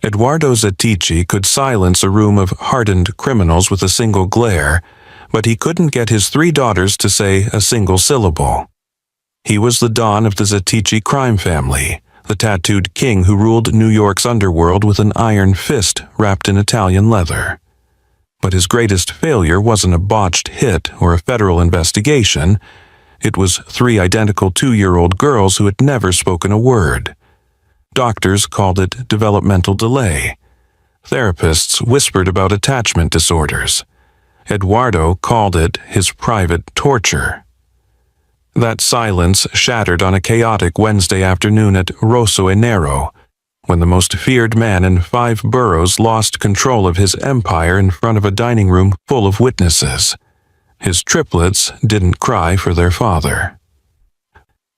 Eduardo Zattichi could silence a room of hardened criminals with a single glare, but he couldn't get his 3 daughters to say a single syllable. He was the don of the Zattichi crime family, the tattooed king who ruled New York's underworld with an iron fist wrapped in Italian leather. But his greatest failure wasn't a botched hit or a federal investigation. It was 3 identical 2-year-old girls who had never spoken a word. Doctors called it developmental delay. Therapists whispered about attachment disorders. Eduardo called it his private torture. That silence shattered on a chaotic Wednesday afternoon at Rosso e Nero, when the most feared man in 5 boroughs lost control of his empire in front of a dining room full of witnesses. His triplets didn't cry for their father.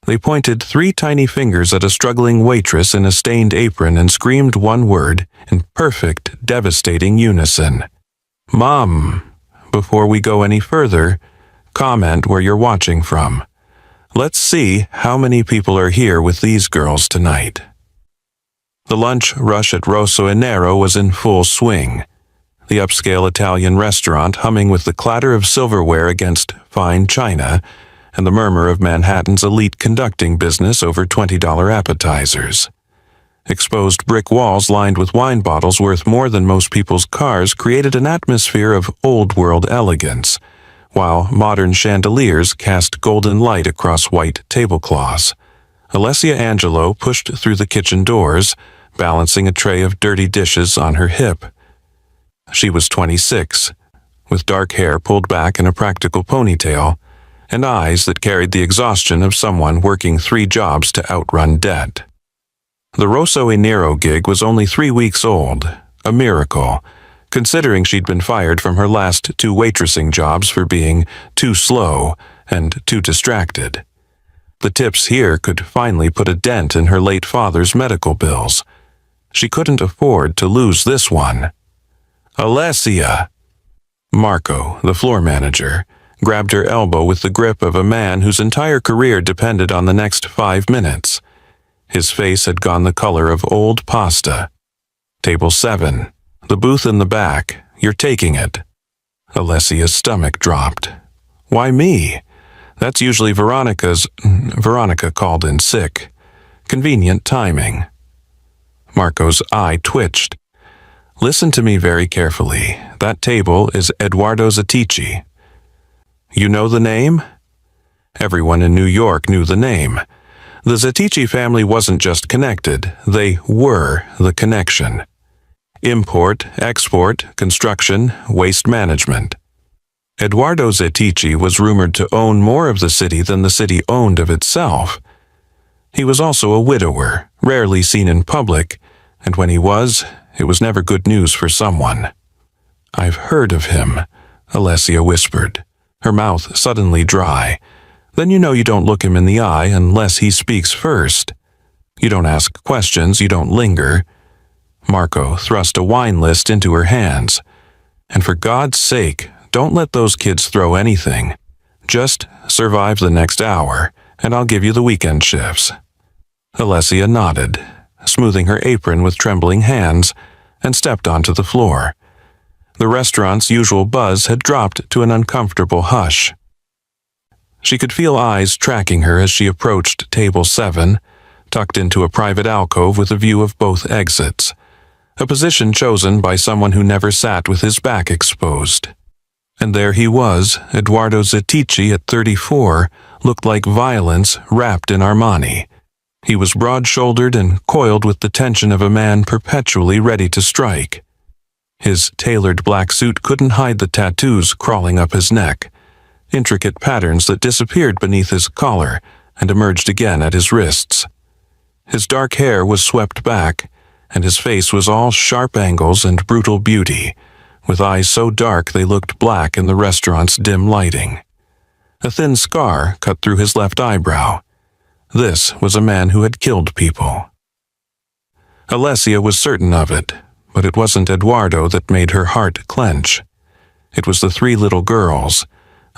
They pointed 3 tiny fingers at a struggling waitress in a stained apron and screamed one word in perfect, devastating unison. "Mom." Before we go any further, comment where you're watching from. Let's see how many people are here with these girls tonight. The lunch rush at Rosso e Nero was in full swing. The upscale Italian restaurant humming with the clatter of silverware against fine china and the murmur of Manhattan's elite conducting business over $20 appetizers. Exposed brick walls lined with wine bottles worth more than most people's cars created an atmosphere of old-world elegance, while modern chandeliers cast golden light across white tablecloths. Alessia Angelo pushed through the kitchen doors, balancing a tray of dirty dishes on her hip. She was 26, with dark hair pulled back in a practical ponytail, and eyes that carried the exhaustion of someone working 3 jobs to outrun debt. The Rosso e Nero gig was only 3 weeks old, a miracle, considering she'd been fired from her last 2 waitressing jobs for being too slow and too distracted. The tips here could finally put a dent in her late father's medical bills. She couldn't afford to lose this one. "Alessia!" Marco, the floor manager, grabbed her elbow with the grip of a man whose entire career depended on the next 5 minutes. His face had gone the color of old pasta. "Table 7. The booth in the back. You're taking it." Alessia's stomach dropped. "Why me? That's usually Veronica's." Veronica called in sick. Convenient timing. Marco's eye twitched. "Listen to me very carefully. That table is Eduardo Zattichi." "You know the name?" Everyone in New York knew the name. The Zattichi family wasn't just connected, they were the connection. Import, export, construction, waste management. Eduardo Zattichi was rumored to own more of the city than the city owned of itself. He was also a widower, rarely seen in public, and when he was, it was never good news for someone. "I've heard of him," Alessia whispered, her mouth suddenly dry. Then you know you don't look him in the eye unless he speaks first. You don't ask questions, you don't linger. Marco thrust a wine list into her hands. "And for God's sake, don't let those kids throw anything. Just survive the next hour, and I'll give you the weekend shifts." Alessia nodded, smoothing her apron with trembling hands, and stepped onto the floor. The restaurant's usual buzz had dropped to an uncomfortable hush. She could feel eyes tracking her as she approached table 7, tucked into a private alcove with a view of both exits, a position chosen by someone who never sat with his back exposed. And there he was, Eduardo Zattichi at 34, looked like violence wrapped in Armani. He was broad-shouldered and coiled with the tension of a man perpetually ready to strike. His tailored black suit couldn't hide the tattoos crawling up his neck, intricate patterns that disappeared beneath his collar and emerged again at his wrists. His dark hair was swept back, and his face was all sharp angles and brutal beauty, with eyes so dark they looked black in the restaurant's dim lighting. A thin scar cut through his left eyebrow. This was a man who had killed people. Alessia was certain of it, but it wasn't Eduardo that made her heart clench. It was the 3 little girls,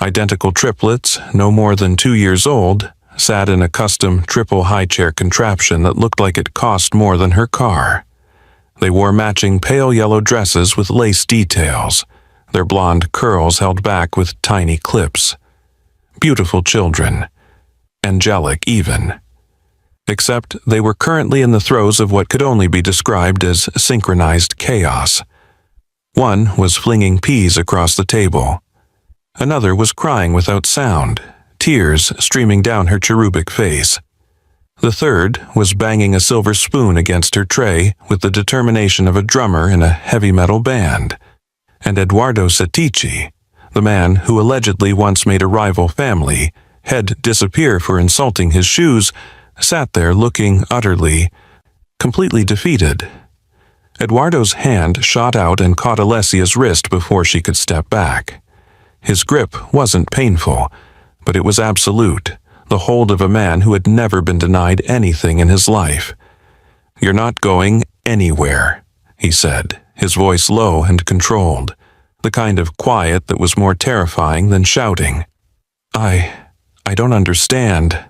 identical triplets, no more than 2 years old, sat in a custom triple high-chair contraption that looked like it cost more than her car. They wore matching pale yellow dresses with lace details, their blonde curls held back with tiny clips. Beautiful children. Angelic, even. Except they were currently in the throes of what could only be described as synchronized chaos. One was flinging peas across the table. Another was crying without sound, tears streaming down her cherubic face. The third was banging a silver spoon against her tray with the determination of a drummer in a heavy metal band. And Eduardo Satici, the man who allegedly once made a rival family head disappear for insulting his shoes, sat there looking utterly, completely defeated. Eduardo's hand shot out and caught Alessia's wrist before she could step back. His grip wasn't painful, but it was absolute, the hold of a man who had never been denied anything in his life. "You're not going anywhere," he said, his voice low and controlled, the kind of quiet that was more terrifying than shouting. I don't understand,"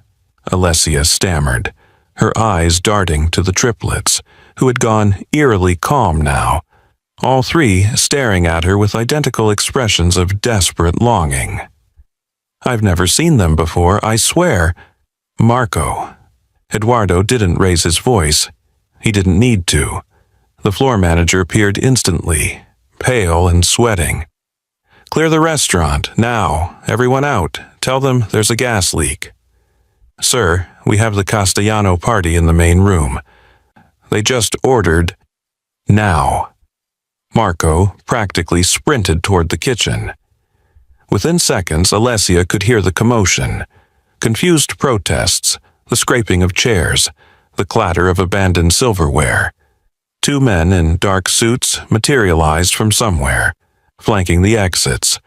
Alessia stammered, her eyes darting to the triplets, who had gone eerily calm now, all three staring at her with identical expressions of desperate longing. "I've never seen them before, I swear." "Marco." Eduardo didn't raise his voice. He didn't need to. The floor manager appeared instantly, pale and sweating. "Clear the restaurant, now. Everyone out. Tell them there's a gas leak." "Sir, we have the Castellano party in the main room. They just ordered." "Now." Marco practically sprinted toward the kitchen. Within seconds, Alessia could hear the commotion. Confused protests, the scraping of chairs, the clatter of abandoned silverware. Two men in dark suits materialized from somewhere, flanking the exits,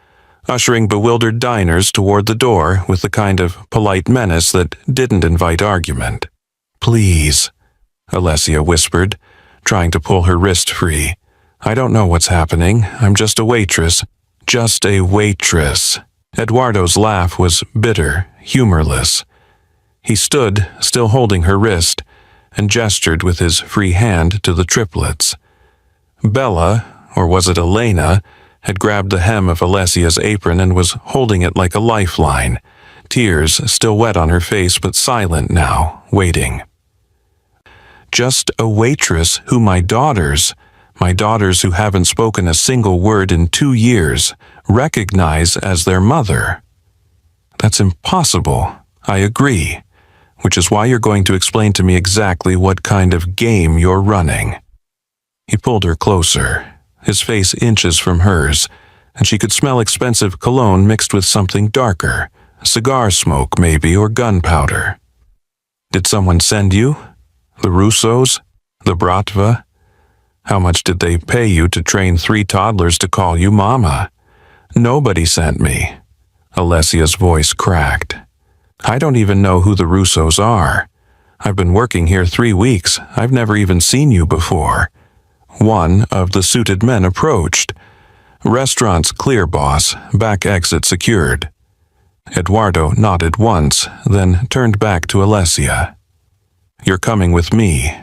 ushering bewildered diners toward the door with the kind of polite menace that didn't invite argument. "Please," Alessia whispered, trying to pull her wrist free. "I don't know what's happening. I'm just a waitress. Just a waitress." Eduardo's laugh was bitter, humorless. He stood, still holding her wrist, and gestured with his free hand to the triplets. Bella, or was it Elena, had grabbed the hem of Alessia's apron and was holding it like a lifeline, tears still wet on her face but silent now, waiting. "Just a waitress who my daughters who haven't spoken a single word in 2 years, recognize as their mother. That's impossible, I agree, which is why you're going to explain to me exactly what kind of game you're running." He pulled her closer, his face inches from hers, and she could smell expensive cologne mixed with something darker, cigar smoke maybe, or gunpowder. "Did someone send you? The Russos? The Bratva? How much did they pay you to train 3 toddlers to call you Mama?" "Nobody sent me." Alessia's voice cracked. "I don't even know who the Russos are. I've been working here 3 weeks. I've never even seen you before." One of the suited men approached. "Restaurant's clear, boss. Back exit secured." Eduardo nodded once, then turned back to Alessia. "You're coming with me.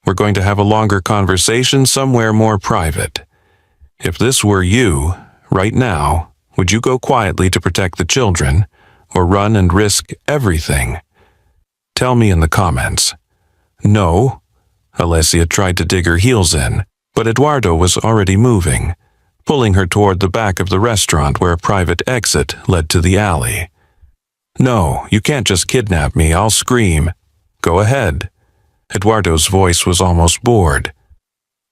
We're going to have a longer conversation somewhere more private. If this were you, right now, would you go quietly to protect the children, or run and risk everything? Tell me in the comments." "No." Alessia tried to dig her heels in, but Eduardo was already moving, pulling her toward the back of the restaurant where a private exit led to the alley. "No, you can't just kidnap me. I'll scream." "Go ahead." Eduardo's voice was almost bored.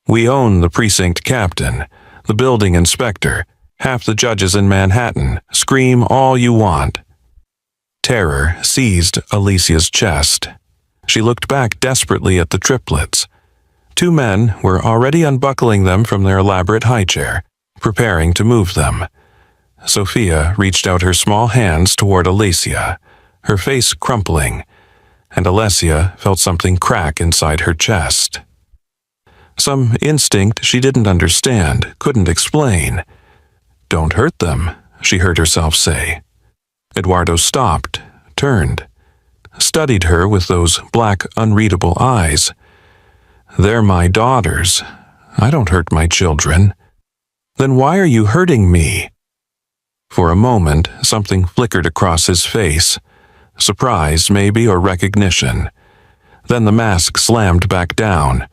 "We own the precinct captain, the building inspector, half the judges in Manhattan. Scream all you want." Terror seized Alessia's chest. She looked back desperately at the triplets. 2 men were already unbuckling them from their elaborate high chair, preparing to move them. Sophia reached out her small hands toward Alessia, her face crumpling, and Alessia felt something crack inside her chest. Some instinct she didn't understand, couldn't explain. "Don't hurt them," she heard herself say. Eduardo stopped, turned, studied her with those black, unreadable eyes. "They're my daughters. I don't hurt my children." "Then why are you hurting me?" For a moment, something flickered across his face. Surprise, maybe, or recognition. Then the mask slammed back down.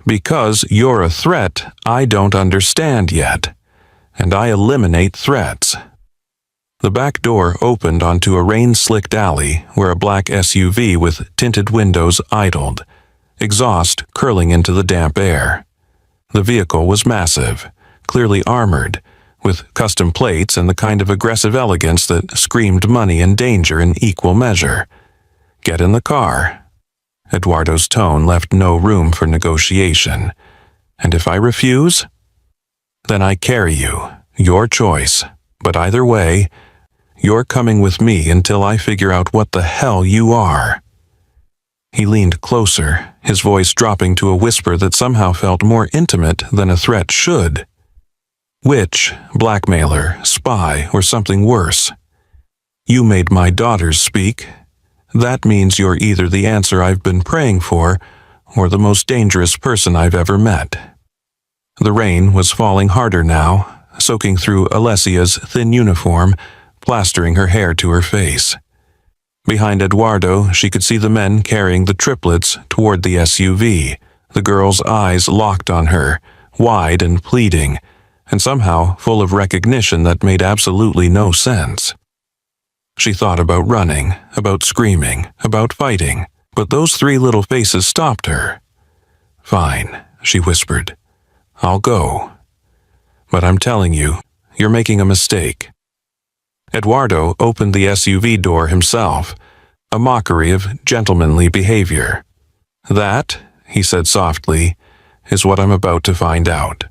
"Because you're a threat I don't understand yet, and I eliminate threats." The back door opened onto a rain-slicked alley where a black SUV with tinted windows idled, exhaust curling into the damp air. The vehicle was massive, clearly armored, with custom plates and the kind of aggressive elegance that screamed money and danger in equal measure. "Get in the car." Eduardo's tone left no room for negotiation. "And if I refuse?" "Then I carry you. Your choice. But either way, you're coming with me until I figure out what the hell you are." He leaned closer, his voice dropping to a whisper that somehow felt more intimate than a threat should. "Witch, blackmailer, spy, or something worse. You made my daughters speak. That means you're either the answer I've been praying for, or the most dangerous person I've ever met." The rain was falling harder now, soaking through Alessia's thin uniform, plastering her hair to her face. Behind Eduardo, she could see the men carrying the triplets toward the SUV, the girl's eyes locked on her, wide and pleading, and somehow full of recognition that made absolutely no sense. She thought about running, about screaming, about fighting, but those three little faces stopped her. "Fine," she whispered. "I'll go. But I'm telling you, you're making a mistake." Eduardo opened the SUV door himself, a mockery of gentlemanly behavior. "That," he said softly, "is what I'm about to find out."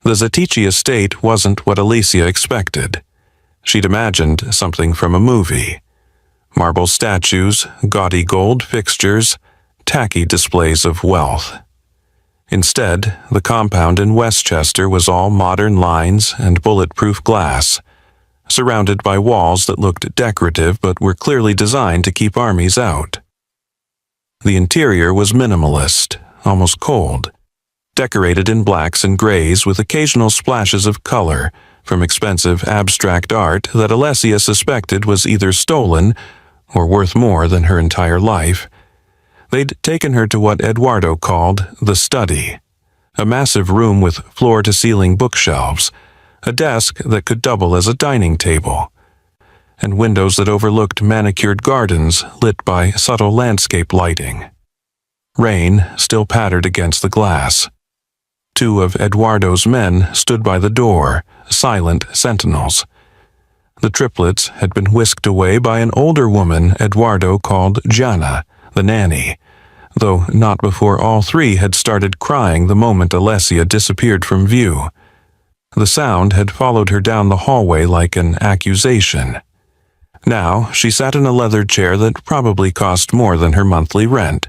The Zatici estate wasn't what Alicia expected. She'd imagined something from a movie. Marble statues, gaudy gold fixtures, tacky displays of wealth. Instead, the compound in Westchester was all modern lines and bulletproof glass, surrounded by walls that looked decorative but were clearly designed to keep armies out. The interior was minimalist, almost cold, decorated in blacks and grays with occasional splashes of color from expensive abstract art that Alessia suspected was either stolen or worth more than her entire life. They'd taken her to what Eduardo called the study, a massive room with floor-to-ceiling bookshelves, a desk that could double as a dining table, and windows that overlooked manicured gardens lit by subtle landscape lighting. Rain still pattered against the glass. Two of Eduardo's men stood by the door, silent sentinels. The triplets had been whisked away by an older woman Eduardo called Gianna, the nanny, though not before all three had started crying the moment Alessia disappeared from view. The sound had followed her down the hallway like an accusation. Now she sat in a leather chair that probably cost more than her monthly rent,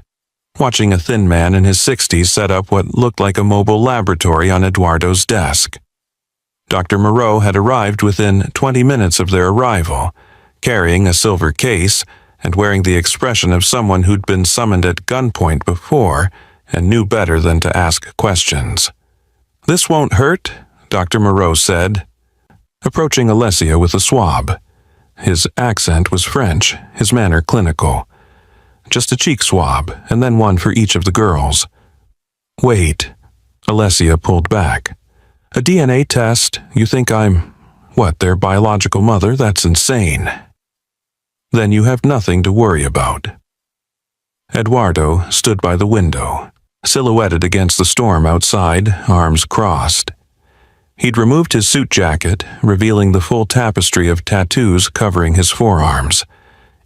watching a thin man in his 60s set up what looked like a mobile laboratory on Eduardo's desk. Dr. Moreau had arrived within 20 minutes of their arrival, carrying a silver case and wearing the expression of someone who'd been summoned at gunpoint before and knew better than to ask questions. "This won't hurt," Dr. Moreau said, approaching Alessia with a swab. His accent was French, his manner clinical. "Just a cheek swab, and then one for each of the girls." "Wait," Alessia pulled back. "A DNA test? You think I'm, their biological mother? That's insane." "Then you have nothing to worry about." Eduardo stood by the window, silhouetted against the storm outside, arms crossed. He'd removed his suit jacket, revealing the full tapestry of tattoos covering his forearms.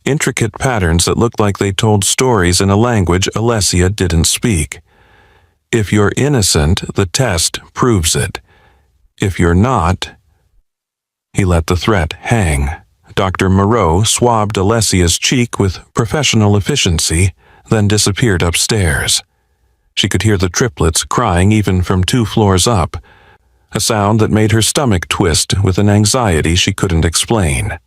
Intricate patterns that looked like they told stories in a language Alessia didn't speak. If you're innocent, the test proves it. If you're not... He let the threat hang. Dr. Moreau swabbed Alessia's cheek with professional efficiency, then disappeared upstairs. She could hear the triplets crying even from 2 floors up, a sound that made her stomach twist with an anxiety she couldn't explain.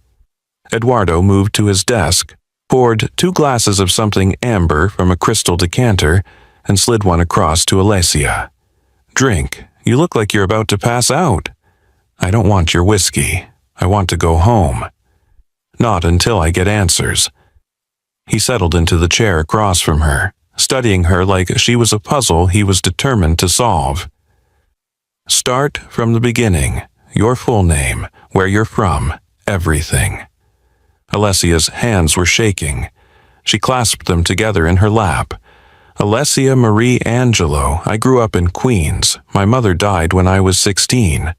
Eduardo moved to his desk, poured 2 glasses of something amber from a crystal decanter, and slid one across to Alessia. Drink. You look like you're about to pass out. I don't want your whiskey. I want to go home. Not until I get answers. He settled into the chair across from her, studying her like she was a puzzle he was determined to solve. Start from the beginning. Your full name, where you're from, everything. Alessia's hands were shaking. She clasped them together in her lap. Alessia Marie Angelo, I grew up in Queens. My mother died when I was 16.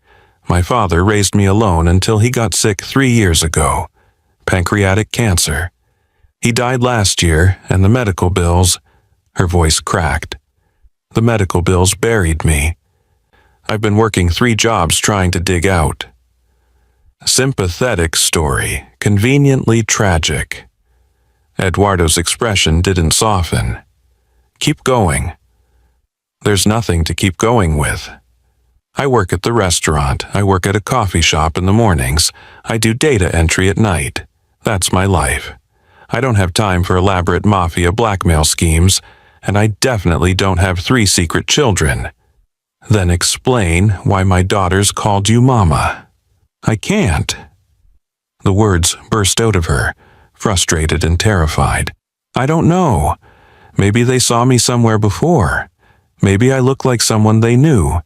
My father raised me alone until he got sick 3 years ago. Pancreatic cancer. He died last year, and the medical bills... Her voice cracked. The medical bills buried me. I've been working 3 jobs trying to dig out. Sympathetic story, conveniently tragic. Eduardo's expression didn't soften. Keep going. There's nothing to keep going with. I work at the restaurant. I work at a coffee shop in the mornings. I do data entry at night. That's my life. I don't have time for elaborate mafia blackmail schemes, and I definitely don't have 3 secret children. Then explain why my daughters called you Mama. I can't. The words burst out of her, frustrated and terrified. I don't know. Maybe they saw me somewhere before. Maybe I look like someone they knew.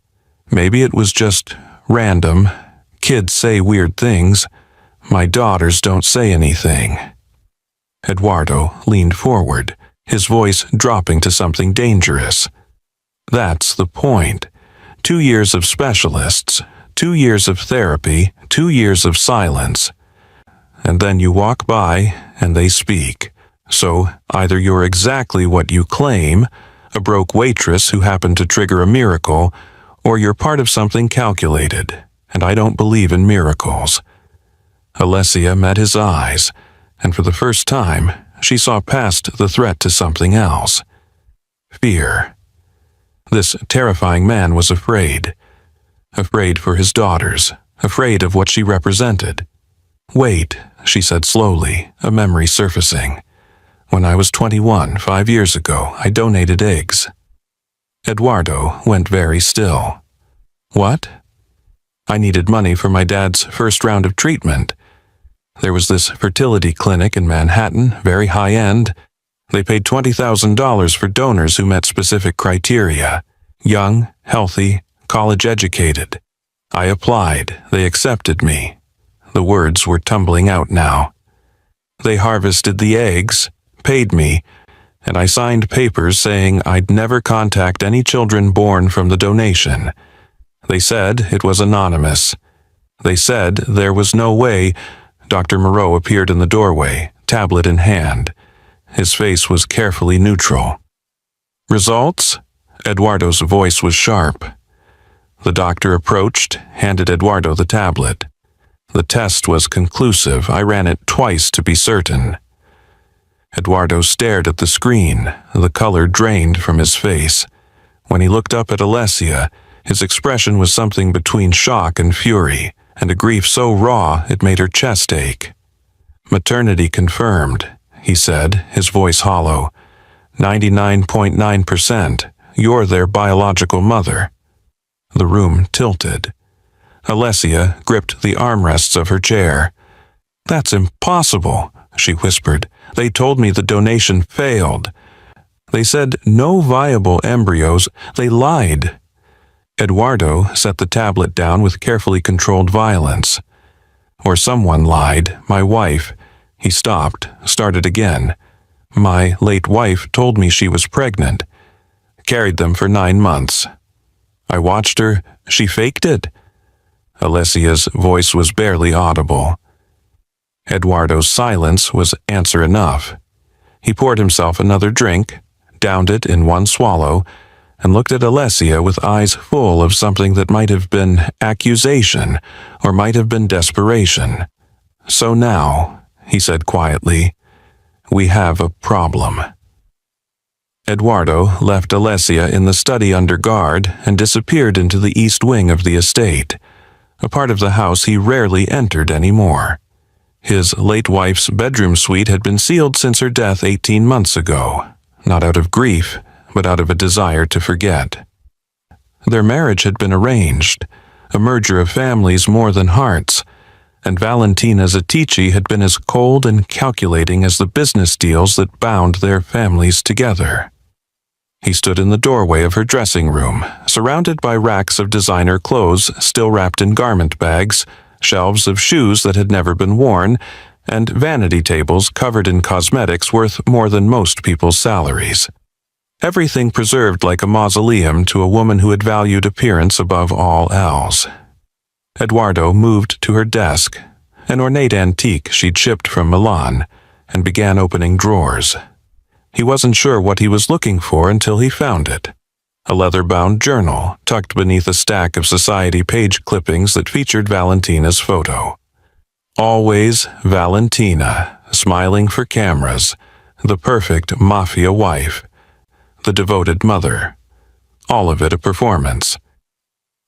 Maybe it was just random. Kids say weird things. My daughters don't say anything. Eduardo leaned forward, his voice dropping to something dangerous. That's the point. 2 years of specialists, 2 years of therapy, 2 years of silence. And then you walk by and they speak. So either you're exactly what you claim, a broke waitress who happened to trigger a miracle, or you're part of something calculated, and I don't believe in miracles. Alessia met his eyes, and for the first time, she saw past the threat to something else. Fear. This terrifying man was afraid. Afraid for his daughters, afraid of what she represented. Wait, she said slowly, a memory surfacing. When I was 21, 5 years ago, I donated eggs. Eduardo went very still. What? I needed money for my dad's first round of treatment. There was this fertility clinic in Manhattan, very high-end. They paid $20,000 for donors who met specific criteria. Young, healthy, college-educated. I applied. They accepted me. The words were tumbling out now. They harvested the eggs, paid me, and I signed papers saying I'd never contact any children born from the donation. They said it was anonymous. They said there was no way. Dr. Moreau appeared in the doorway, tablet in hand. His face was carefully neutral. Results? Eduardo's voice was sharp. The doctor approached, handed Eduardo the tablet. The test was conclusive. I ran it twice to be certain. Eduardo stared at the screen, the color drained from his face. When he looked up at Alessia, his expression was something between shock and fury, and a grief so raw it made her chest ache. Maternity confirmed, he said, his voice hollow. 99.9%. You're their biological mother. The room tilted. Alessia gripped the armrests of her chair. That's impossible, she whispered. They told me the donation failed. They said no viable embryos. They lied. Eduardo set the tablet down with carefully controlled violence. Or someone lied, my wife. He stopped, started again. My late wife told me she was pregnant. Carried them for 9 months. I watched her. She faked it. Alessia's voice was barely audible. Eduardo's silence was answer enough. He poured himself another drink, downed it in one swallow, and looked at Alessia with eyes full of something that might have been accusation or might have been desperation. So now, he said quietly, we have a problem. Eduardo left Alessia in the study under guard and disappeared into the east wing of the estate, a part of the house he rarely entered anymore. His late wife's bedroom suite had been sealed since her death 18 months ago, not out of grief, but out of a desire to forget. Their marriage had been arranged, a merger of families more than hearts, and Valentina Zatici had been as cold and calculating as the business deals that bound their families together. He stood in the doorway of her dressing room, surrounded by racks of designer clothes still wrapped in garment bags, shelves of shoes that had never been worn, and vanity tables covered in cosmetics worth more than most people's salaries. Everything preserved like a mausoleum to a woman who had valued appearance above all else. Eduardo moved to her desk, an ornate antique she'd shipped from Milan, and began opening drawers. He wasn't sure what he was looking for until he found it. A leather-bound journal tucked beneath a stack of society page clippings that featured Valentina's photo. Always Valentina, smiling for cameras, the perfect mafia wife, the devoted mother. All of it a performance.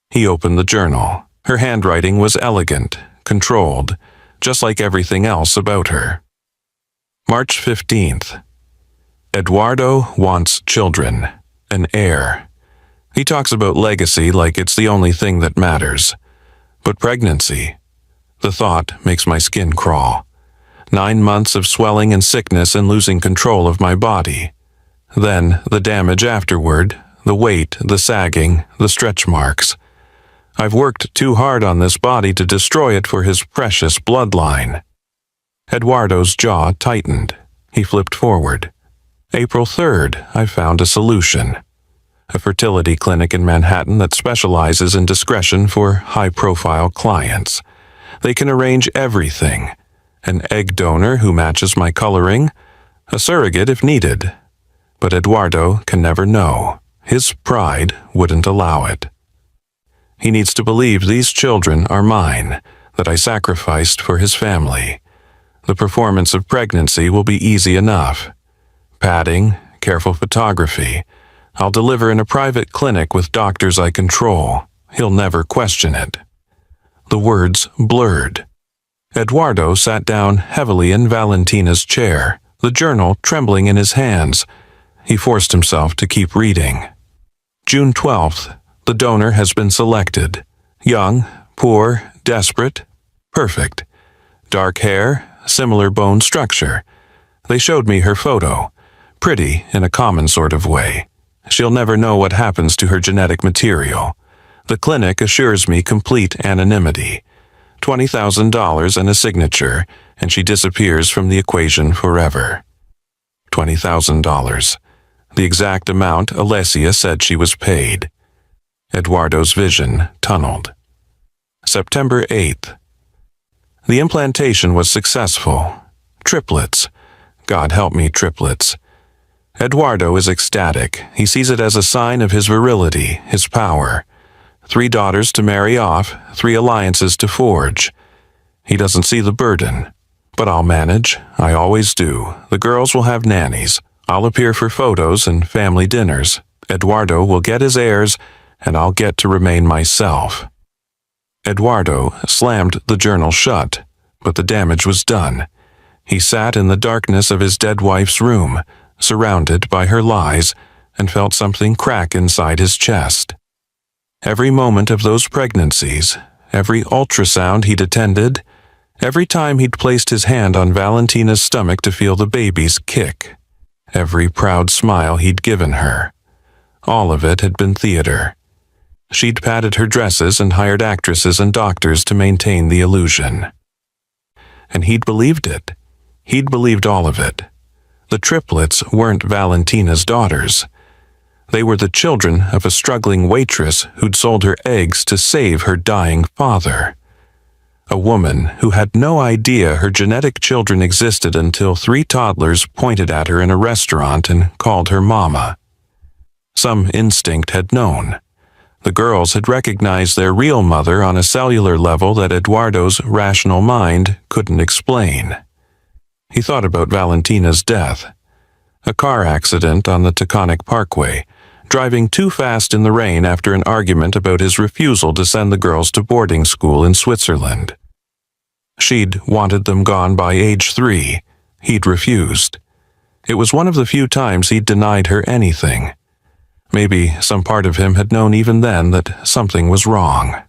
He opened the journal. Her handwriting was elegant, controlled, just like everything else about her. March 15th. Eduardo wants children, an heir. He talks about legacy like it's the only thing that matters. But pregnancy, the thought makes my skin crawl. 9 months of swelling and sickness and losing control of my body. Then the damage afterward, the weight, the sagging, the stretch marks. I've worked too hard on this body to destroy it for his precious bloodline. Eduardo's jaw tightened. He flipped forward. April 3rd, I found a solution. A fertility clinic in Manhattan that specializes in discretion for high-profile clients. They can arrange everything. An egg donor who matches my coloring, a surrogate if needed. But Eduardo can never know. His pride wouldn't allow it. He needs to believe these children are mine, that I sacrificed for his family. The performance of pregnancy will be easy enough. Padding, careful photography. I'll deliver in a private clinic with doctors I control. He'll never question it. The words blurred. Eduardo sat down heavily in Valentina's chair, the journal trembling in his hands. He forced himself to keep reading. June 12th. The donor has been selected. Young, poor, desperate, perfect. Dark hair, similar bone structure. They showed me her photo. Pretty in a common sort of way. She'll never know what happens to her genetic material. The clinic assures me complete anonymity. $20,000 and a signature, and she disappears from the equation forever. $20,000. The exact amount Alessia said she was paid. Eduardo's vision tunneled. September 8th. The implantation was successful. Triplets. God help me, triplets. Eduardo is ecstatic. He sees it as a sign of his virility, his power. 3 daughters to marry off, 3 alliances to forge. He doesn't see the burden. But I'll manage. I always do. The girls will have nannies. I'll appear for photos and family dinners. Eduardo will get his heirs, and I'll get to remain myself. Eduardo slammed the journal shut, but the damage was done. He sat in the darkness of his dead wife's room, surrounded by her lies, and felt something crack inside his chest. Every moment of those pregnancies, every ultrasound he'd attended, every time he'd placed his hand on Valentina's stomach to feel the baby's kick, every proud smile he'd given her, all of it had been theater. She'd padded her dresses and hired actresses and doctors to maintain the illusion. And he'd believed it. He'd believed all of it. The triplets weren't Valentina's daughters. They were the children of a struggling waitress who'd sold her eggs to save her dying father. A woman who had no idea her genetic children existed until 3 toddlers pointed at her in a restaurant and called her mama. Some instinct had known. The girls had recognized their real mother on a cellular level that Eduardo's rational mind couldn't explain. He thought about Valentina's death. A car accident on the Taconic Parkway, driving too fast in the rain after an argument about his refusal to send the girls to boarding school in Switzerland. She'd wanted them gone by age 3. He'd refused. It was one of the few times he'd denied her anything. Maybe some part of him had known even then that something was wrong.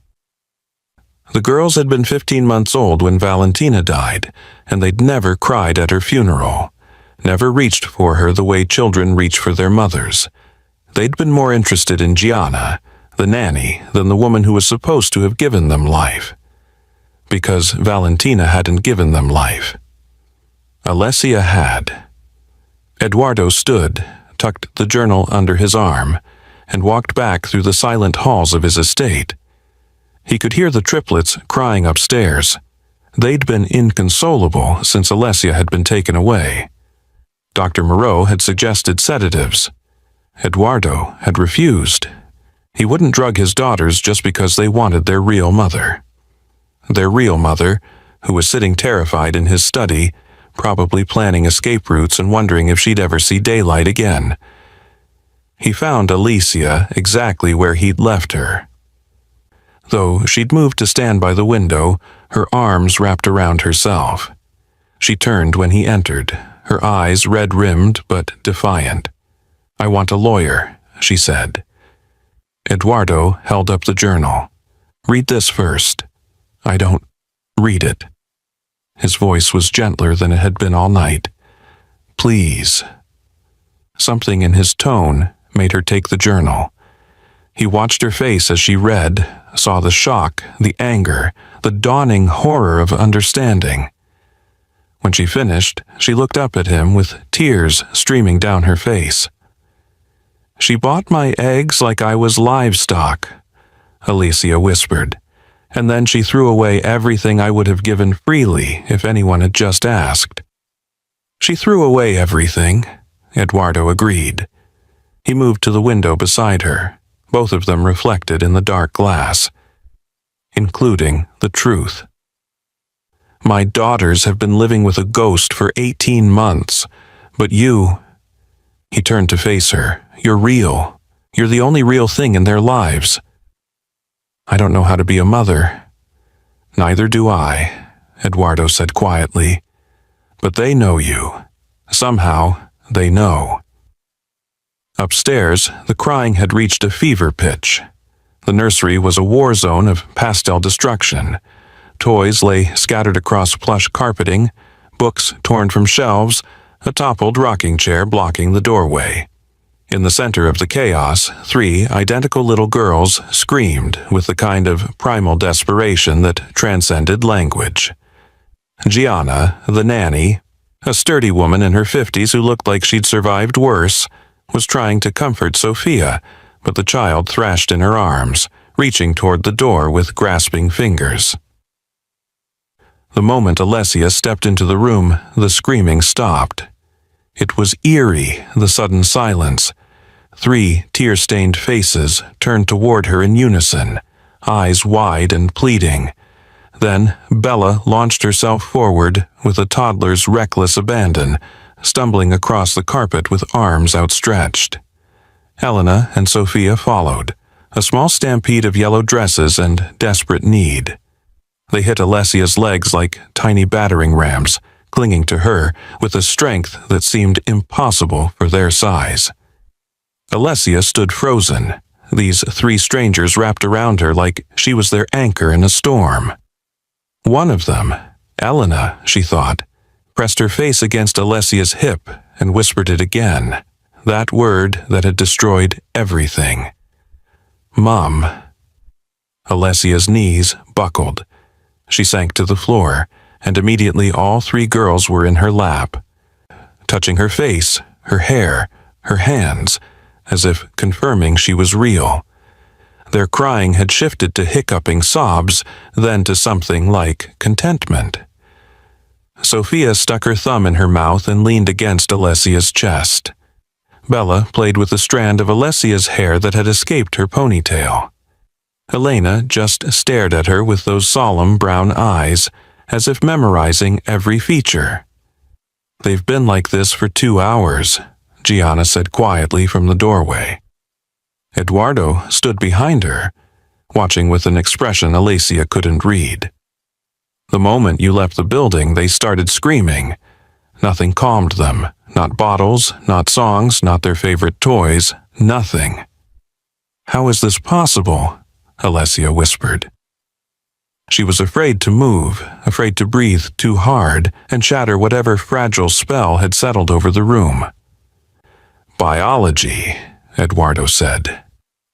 The girls had been 15 months old when Valentina died, and they'd never cried at her funeral, never reached for her the way children reach for their mothers. They'd been more interested in Gianna, the nanny, than the woman who was supposed to have given them life. Because Valentina hadn't given them life. Alessia had. Eduardo stood, tucked the journal under his arm, and walked back through the silent halls of his estate. He could hear the triplets crying upstairs. They'd been inconsolable since Alessia had been taken away. Dr. Moreau had suggested sedatives. Eduardo had refused. He wouldn't drug his daughters just because they wanted their real mother. Their real mother, who was sitting terrified in his study, probably planning escape routes and wondering if she'd ever see daylight again. He found Alicia exactly where he'd left her. Though she'd moved to stand by the window, her arms wrapped around herself. She turned when he entered, her eyes red-rimmed but defiant. "I want a lawyer," she said. Eduardo held up the journal. "Read this first." "I don't read it." His voice was gentler than it had been all night. "Please." Something in his tone made her take the journal. He watched her face as she read, saw the shock, the anger, the dawning horror of understanding. When she finished, she looked up at him with tears streaming down her face. "She bought my eggs like I was livestock," Alicia whispered, "and then she threw away everything I would have given freely if anyone had just asked." "She threw away everything," Eduardo agreed. He moved to the window beside her, both of them reflected in the dark glass, including the truth. "My daughters have been living with a ghost for 18 months, but you—" He turned to face her. "You're real. You're the only real thing in their lives." "I don't know how to be a mother." "Neither do I," Eduardo said quietly. "But they know you. Somehow, they know." Upstairs, the crying had reached a fever pitch. The nursery was a war zone of pastel destruction. Toys lay scattered across plush carpeting, books torn from shelves, a toppled rocking chair blocking the doorway. In the center of the chaos, 3 identical little girls screamed with the kind of primal desperation that transcended language. Gianna, the nanny, a sturdy woman in her 50s who looked like she'd survived worse, was trying to comfort Sophia, but the child thrashed in her arms, reaching toward the door with grasping fingers. The moment Alessia stepped into the room, the screaming stopped. It was eerie, the sudden silence. 3 tear-stained faces turned toward her in unison, eyes wide and pleading. Then Bella launched herself forward with a toddler's reckless abandon, stumbling across the carpet with arms outstretched. Helena and Sophia followed, a small stampede of yellow dresses and desperate need. They hit Alessia's legs like tiny battering rams, clinging to her with a strength that seemed impossible for their size. Alessia stood frozen, these 3 strangers wrapped around her like she was their anchor in a storm. One of them, Elena, she thought, pressed her face against Alessia's hip and whispered it again, that word that had destroyed everything. "Mom." Alessia's knees buckled. She sank to the floor, and immediately all 3 girls were in her lap, touching her face, her hair, her hands, as if confirming she was real. Their crying had shifted to hiccuping sobs, then to something like contentment. Sophia stuck her thumb in her mouth and leaned against Alessia's chest. Bella played with a strand of Alessia's hair that had escaped her ponytail. Elena just stared at her with those solemn brown eyes, as if memorizing every feature. "They've been like this for 2 hours," Gianna said quietly from the doorway. Eduardo stood behind her, watching with an expression Alessia couldn't read. "The moment you left the building, they started screaming. Nothing calmed them, not bottles, not songs, not their favorite toys, nothing. How is this possible? Alessia whispered. She was afraid to move, afraid to breathe too hard and shatter whatever fragile spell had settled over the room. Biology, Eduardo said.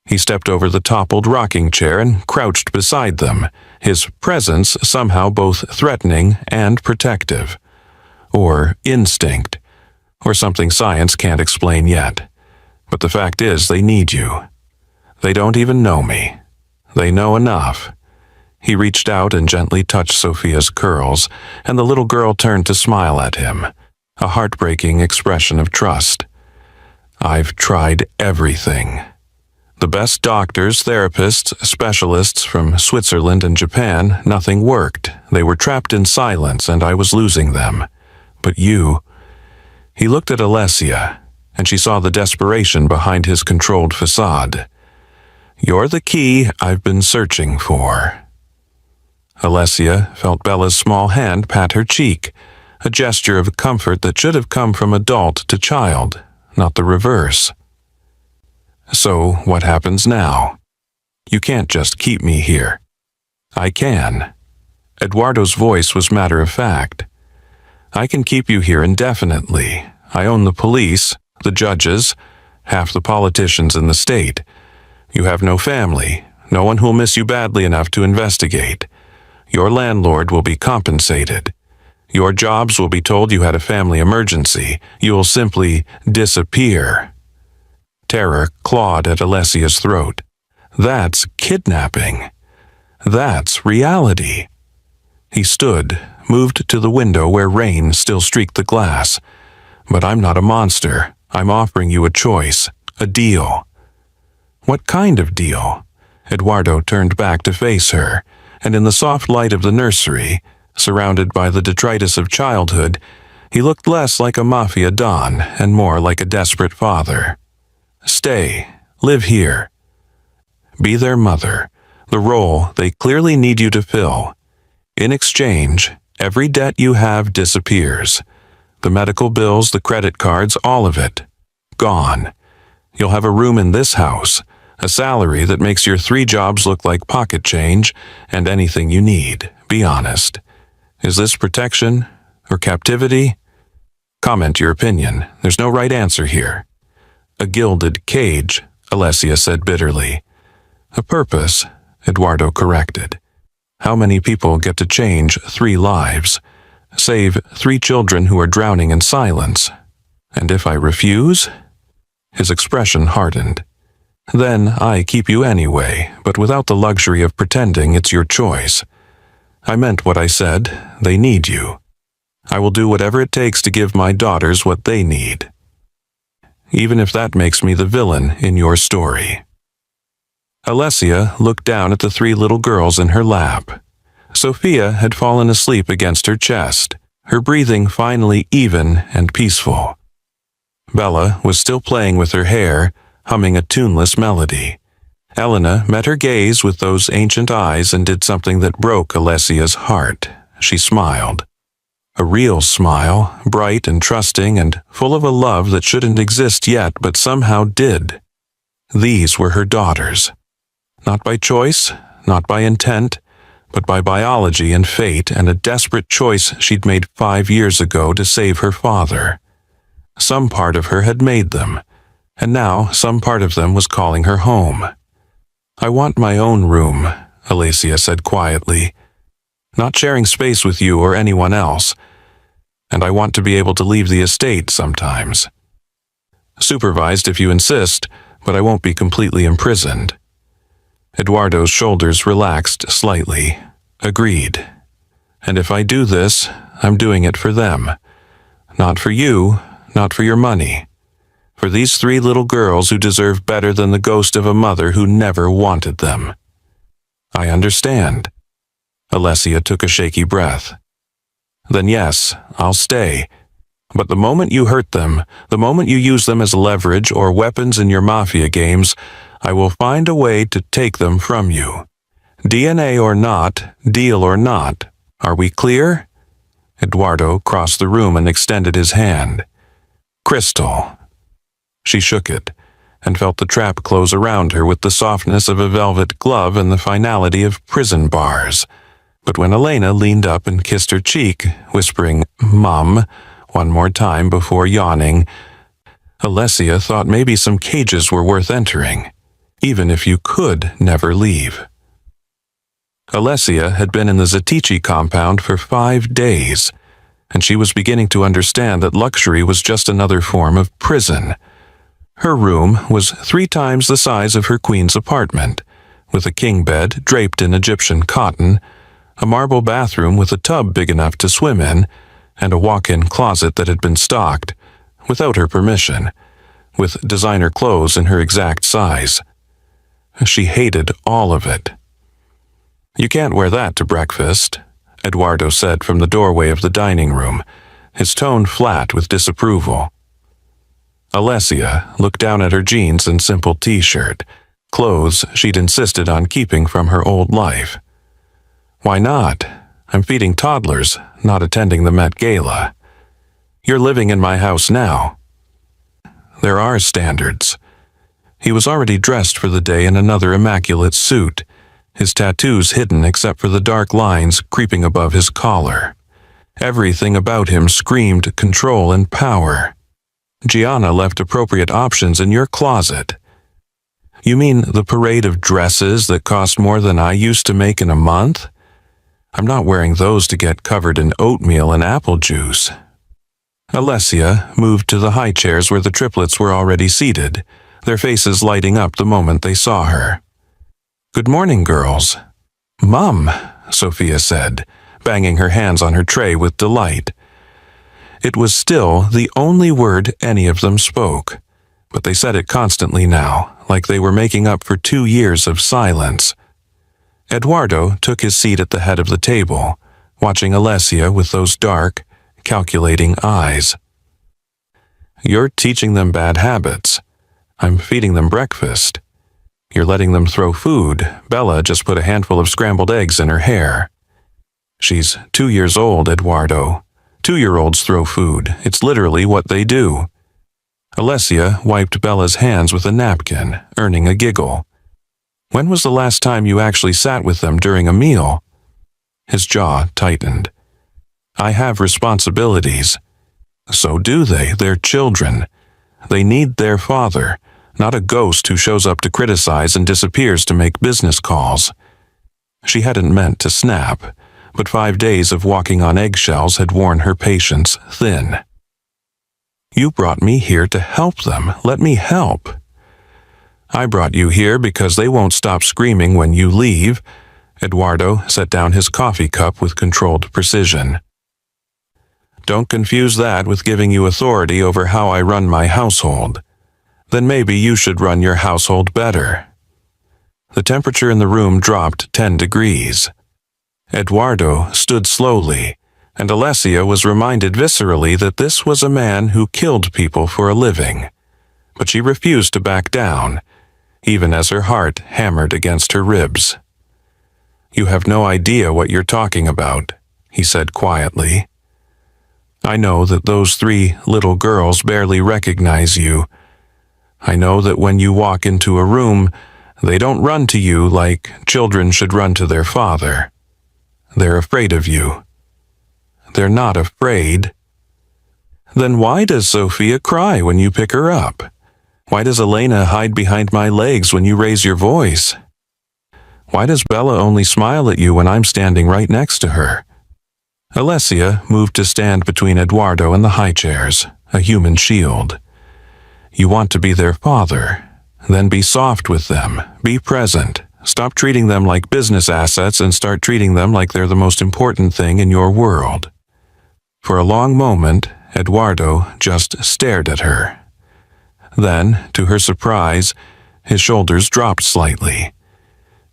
He stepped over the toppled rocking chair and crouched beside them, his presence somehow both threatening and protective. Or instinct, or something science can't explain yet. But the fact is, they need you. They don't even know me. They know enough. He reached out and gently touched Sophia's curls, and the little girl turned to smile at him, a heartbreaking expression of trust. I've tried everything. The best doctors, therapists, specialists from Switzerland and Japan, nothing worked. They were trapped in silence, and I was losing them. But you... He looked at Alessia, and she saw the desperation behind his controlled facade. You're the key I've been searching for. Alessia felt Bella's small hand pat her cheek, a gesture of comfort that should have come from adult to child, not the reverse. So, what happens now? You can't just keep me here. I can. Eduardo's voice was matter-of-fact. I can keep you here indefinitely. I own the police, the judges, half the politicians in the state. You have no family, no one who'll miss you badly enough to investigate. Your landlord will be compensated. Your jobs will be told you had a family emergency. You'll simply disappear. Terror clawed at Alessia's throat. That's kidnapping. That's reality. He stood, moved to the window where rain still streaked the glass. But I'm not a monster. I'm offering you a choice, a deal. What kind of deal? Eduardo turned back to face her, and in the soft light of the nursery, surrounded by the detritus of childhood, he looked less like a mafia don and more like a desperate father. Stay, live here. Be their mother, the role they clearly need you to fill. In exchange, every debt you have disappears. The medical bills, the credit cards, all of it. Gone. You'll have a room in this house, a salary that makes your 3 jobs look like pocket change, and anything you need. Be honest. Is this protection or captivity? Comment your opinion. There's no right answer here. A gilded cage, Alessia said bitterly. A purpose, Eduardo corrected. How many people get to change 3 lives? Save 3 children who are drowning in silence. And if I refuse? His expression hardened. Then I keep you anyway, but without the luxury of pretending it's your choice. I meant what I said. They need you. I will do whatever it takes to give my daughters what they need. Even if that makes me the villain in your story. Alessia looked down at the 3 little girls in her lap. Sophia had fallen asleep against her chest, her breathing finally even and peaceful. Bella was still playing with her hair, humming a tuneless melody. Elena met her gaze with those ancient eyes and did something that broke Alessia's heart. She smiled. A real smile, bright and trusting and full of a love that shouldn't exist yet but somehow did. These were her daughters. Not by choice, not by intent, but by biology and fate and a desperate choice she'd made 5 years ago to save her father. Some part of her had made them, and now some part of them was calling her home. I want my own room, Alessia said quietly, not sharing space with you or anyone else, and I want to be able to leave the estate sometimes. Supervised if you insist, but I won't be completely imprisoned. Eduardo's shoulders relaxed slightly. Agreed. And if I do this, I'm doing it for them. Not for you, not for your money. For these 3 little girls who deserve better than the ghost of a mother who never wanted them. I understand. Alessia took a shaky breath. Then yes, I'll stay. But the moment you hurt them, the moment you use them as leverage or weapons in your mafia games, I will find a way to take them from you. DNA or not, deal or not. Are we clear? Eduardo crossed the room and extended his hand. Crystal. She shook it, and felt the trap close around her with the softness of a velvet glove and the finality of prison bars. But when Elena leaned up and kissed her cheek, whispering, "Mum," one more time before yawning, Alessia thought maybe some cages were worth entering, even if you could never leave. Alessia had been in the Zatici compound for 5 days, and she was beginning to understand that luxury was just another form of prison. Her room was 3 times the size of her queen's apartment, with a king bed draped in Egyptian cotton, a marble bathroom with a tub big enough to swim in, and a walk-in closet that had been stocked, without her permission, with designer clothes in her exact size. She hated all of it. "You can't wear that to breakfast," Eduardo said from the doorway of the dining room, his tone flat with disapproval. Alessia looked down at her jeans and simple t-shirt, clothes she'd insisted on keeping from her old life. "Why not? I'm feeding toddlers, not attending the Met Gala. You're living in my house now." "There are standards." He was already dressed for the day in another immaculate suit, his tattoos hidden except for the dark lines creeping above his collar. Everything about him screamed control and power. "Gianna left appropriate options in your closet." "You mean the parade of dresses that cost more than I used to make in a month? I'm not wearing those to get covered in oatmeal and apple juice." Alessia moved to the high chairs where the triplets were already seated, their faces lighting up the moment they saw her. "Good morning, girls." "Mum," Sophia said, banging her hands on her tray with delight. It was still the only word any of them spoke, but they said it constantly now, like they were making up for 2 years of silence. Eduardo took his seat at the head of the table, watching Alessia with those dark, calculating eyes. "You're teaching them bad habits. I'm feeding them breakfast. You're letting them throw food. Bella just put a handful of scrambled eggs in her hair." "She's 2 years old, Eduardo. 2-year-olds throw food. It's literally what they do." Alessia wiped Bella's hands with a napkin, earning a giggle. "When was the last time you actually sat with them during a meal?" His jaw tightened. "I have responsibilities." "So do they. They're children. They need their father, not a ghost who shows up to criticize and disappears to make business calls." She hadn't meant to snap, but 5 days of walking on eggshells had worn her patience thin. "You brought me here to help them. Let me help." "I brought you here because they won't stop screaming when you leave." Eduardo set down his coffee cup with controlled precision. "Don't confuse that with giving you authority over how I run my household. Then maybe you should run your household better." The temperature in the room dropped 10 degrees. Eduardo stood slowly, and Alessia was reminded viscerally that this was a man who killed people for a living. But she refused to back down, even as her heart hammered against her ribs. "You have no idea what you're talking about," he said quietly. "I know that those 3 little girls barely recognize you. I know that when you walk into a room, they don't run to you like children should run to their father. They're afraid of you." "They're not afraid." "Then why does Sophia cry when you pick her up? Why does Elena hide behind my legs when you raise your voice? Why does Bella only smile at you when I'm standing right next to her?" Alessia moved to stand between Eduardo and the high chairs, a human shield. "You want to be their father. Then be soft with them. Be present. Stop treating them like business assets and start treating them like they're the most important thing in your world." For a long moment, Eduardo just stared at her. Then, to her surprise, his shoulders dropped slightly.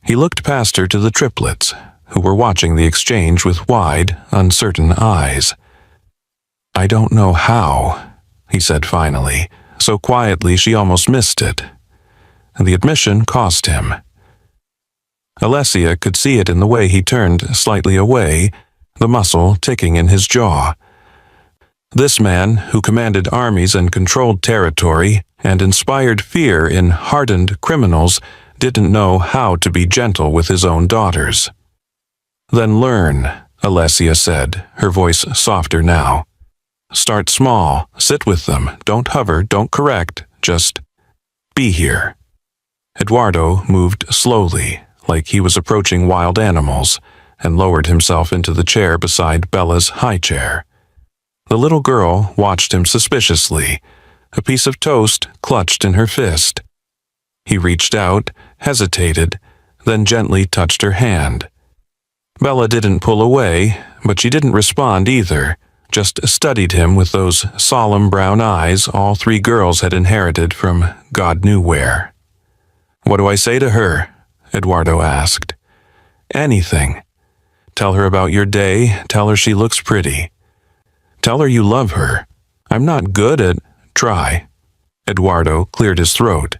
He looked past her to the triplets, who were watching the exchange with wide, uncertain eyes. "I don't know how," he said finally, so quietly she almost missed it. The admission cost him. Alessia could see it in the way he turned slightly away, the muscle ticking in his jaw. This man, who commanded armies and controlled territory and inspired fear in hardened criminals, didn't know how to be gentle with his own daughters. "Then learn," Alessia said, her voice softer now. "Start small, sit with them, don't hover, don't correct, just be here." Eduardo moved slowly, like he was approaching wild animals, and lowered himself into the chair beside Bella's high chair. The little girl watched him suspiciously, a piece of toast clutched in her fist. He reached out, hesitated, then gently touched her hand. Bella didn't pull away, but she didn't respond either, just studied him with those solemn brown eyes all three girls had inherited from God knew where. "What do I say to her?" Eduardo asked. "Anything. Tell her about your day, tell her she looks pretty. Tell her you love her. I'm not good at—" "Try." Eduardo cleared his throat.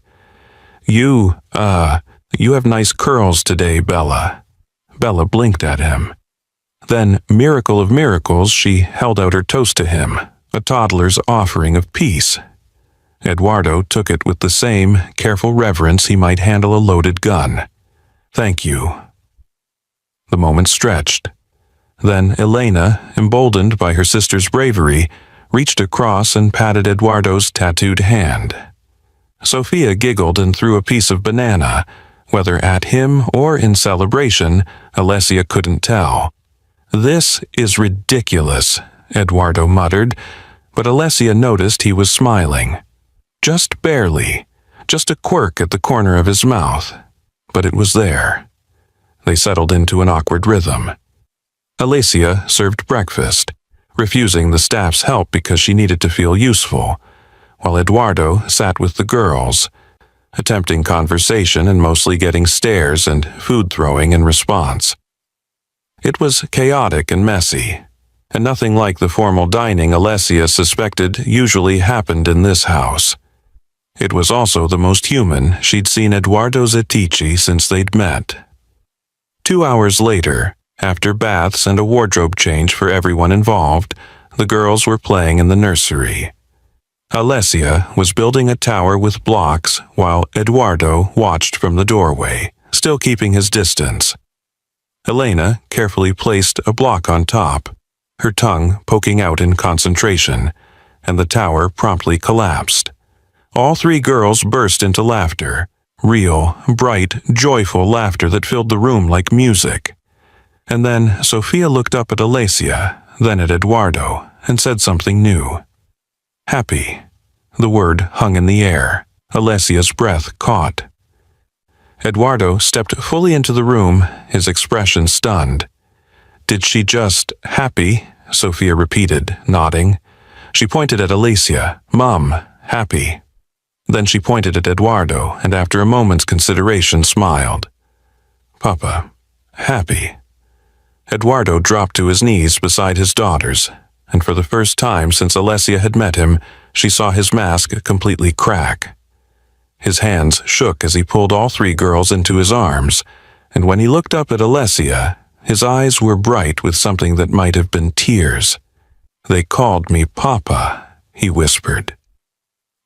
You have nice curls today, Bella." Bella blinked at him. Then, miracle of miracles, she held out her toast to him, a toddler's offering of peace. Eduardo took it with the same careful reverence he might handle a loaded gun. "Thank you." The moment stretched. Then Elena, emboldened by her sister's bravery, reached across and patted Eduardo's tattooed hand. Sophia giggled and threw a piece of banana, whether at him or in celebration, Alessia couldn't tell. "This is ridiculous," Eduardo muttered, but Alessia noticed he was smiling. Just barely, just a quirk at the corner of his mouth, but it was there. They settled into an awkward rhythm. Alessia served breakfast, refusing the staff's help because she needed to feel useful, while Eduardo sat with the girls, attempting conversation and mostly getting stares and food-throwing in response. It was chaotic and messy, and nothing like the formal dining Alessia suspected usually happened in this house. It was also the most human she'd seen Eduardo Zetici since they'd met. 2 hours later, after baths and a wardrobe change for everyone involved, the girls were playing in the nursery. Alessia was building a tower with blocks while Eduardo watched from the doorway, still keeping his distance. Elena carefully placed a block on top, her tongue poking out in concentration, and the tower promptly collapsed. All three girls burst into laughter, real, bright, joyful laughter that filled the room like music. And then Sophia looked up at Alessia, then at Eduardo, and said something new. "Happy." The word hung in the air. Alessia's breath caught. Eduardo stepped fully into the room, his expression stunned. "Did she just happy?" Sophia repeated, nodding. She pointed at Alessia. "Mom, happy." Then she pointed at Eduardo, and after a moment's consideration smiled. "Papa, happy." Eduardo dropped to his knees beside his daughters, and for the first time since Alessia had met him, she saw his mask completely crack. His hands shook as he pulled all three girls into his arms, and when he looked up at Alessia, his eyes were bright with something that might have been tears. "They called me Papa," he whispered.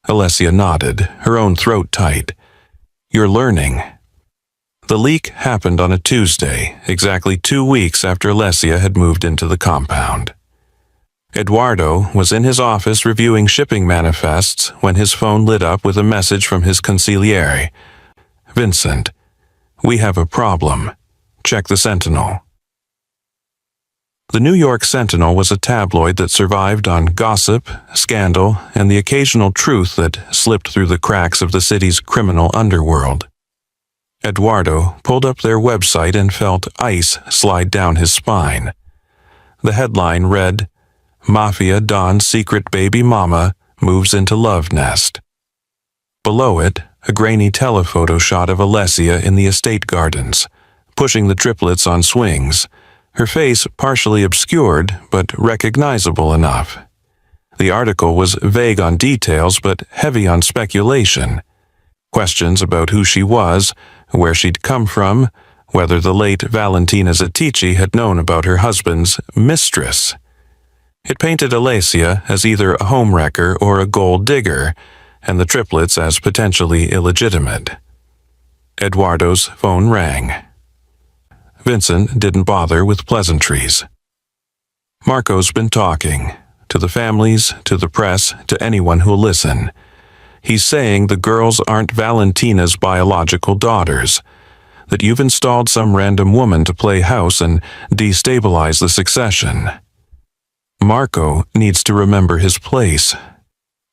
Alessia nodded, her own throat tight. "You're learning." The leak happened on a Tuesday, exactly 2 weeks after Alessia had moved into the compound. Eduardo was in his office reviewing shipping manifests when his phone lit up with a message from his consigliere. "Vincent, we have a problem. Check the Sentinel." The New York Sentinel was a tabloid that survived on gossip, scandal, and the occasional truth that slipped through the cracks of the city's criminal underworld. Eduardo pulled up their website and felt ice slide down his spine. The headline read, "Mafia Don's secret baby mama moves into love nest." Below it, a grainy telephoto shot of Alessia in the estate gardens, pushing the triplets on swings, her face partially obscured but recognizable enough. The article was vague on details but heavy on speculation. Questions about who she was, where she'd come from, whether the late Valentina Zetici had known about her husband's mistress. It painted Alessia as either a homewrecker or a gold digger, and the triplets as potentially illegitimate. Eduardo's phone rang. Vincent didn't bother with pleasantries. Marco's been talking, to the families, to the press, to anyone who'll listen. He's saying the girls aren't Valentina's biological daughters, that you've installed some random woman to play house and destabilize the succession. Marco needs to remember his place.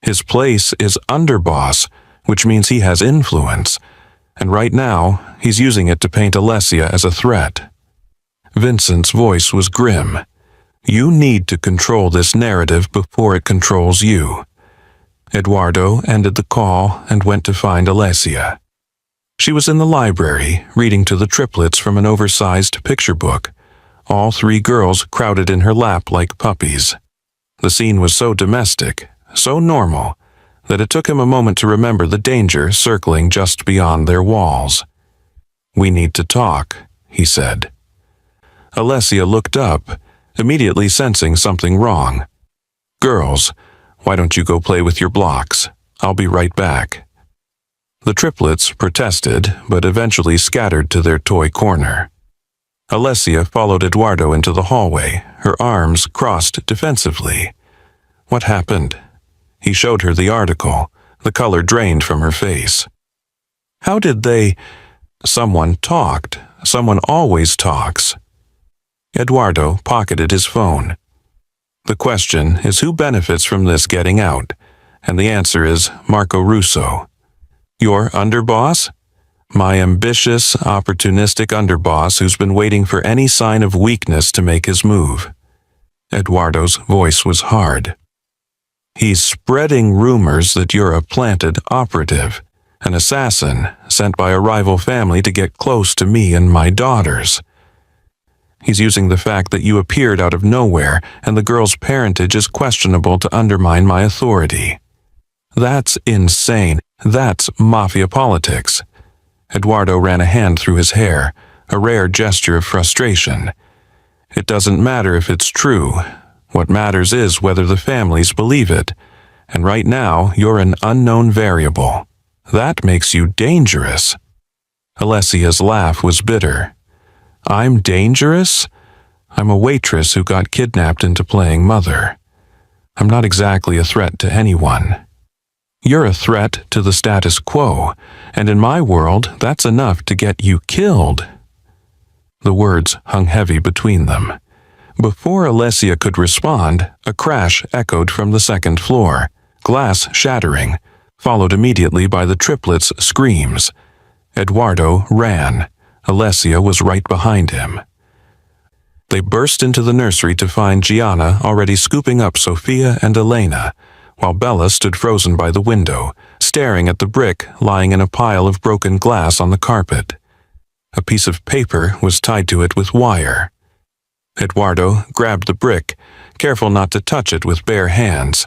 His place is underboss, which means he has influence, and right now he's using it to paint Alessia as a threat. Vincent's voice was grim. You need to control this narrative before it controls you. Eduardo ended the call and went to find Alessia. She was in the library, reading to the triplets from an oversized picture book. All three girls crowded in her lap like puppies. The scene was so domestic, so normal, that it took him a moment to remember the danger circling just beyond their walls. We need to talk, he said. Alessia looked up, immediately sensing something wrong. Girls, why don't you go play with your blocks? I'll be right back. The triplets protested, but eventually scattered to their toy corner. Alessia followed Eduardo into the hallway, her arms crossed defensively. What happened? He showed her the article, the color drained from her face. How did they... Someone talked. Someone always talks. Eduardo pocketed his phone. The question is who benefits from this getting out, and the answer is Marco Russo. Your underboss? My ambitious, opportunistic underboss who's been waiting for any sign of weakness to make his move. Eduardo's voice was hard. He's spreading rumors that you're a planted operative, an assassin sent by a rival family to get close to me and my daughters. He's using the fact that you appeared out of nowhere and the girl's parentage is questionable to undermine my authority. That's insane. That's mafia politics. Eduardo ran a hand through his hair, a rare gesture of frustration. It doesn't matter if it's true. What matters is whether the families believe it. And right now, you're an unknown variable. That makes you dangerous. Alessia's laugh was bitter. I'm dangerous? I'm a waitress who got kidnapped into playing mother. I'm not exactly a threat to anyone. You're a threat to the status quo, and in my world, that's enough to get you killed. The words hung heavy between them. Before Alessia could respond, a crash echoed from the second floor, glass shattering, followed immediately by the triplets' screams. Eduardo ran. Alessia was right behind him. They burst into the nursery to find Gianna already scooping up Sophia and Elena, while Bella stood frozen by the window, staring at the brick lying in a pile of broken glass on the carpet. A piece of paper was tied to it with wire. Eduardo grabbed the brick, careful not to touch it with bare hands.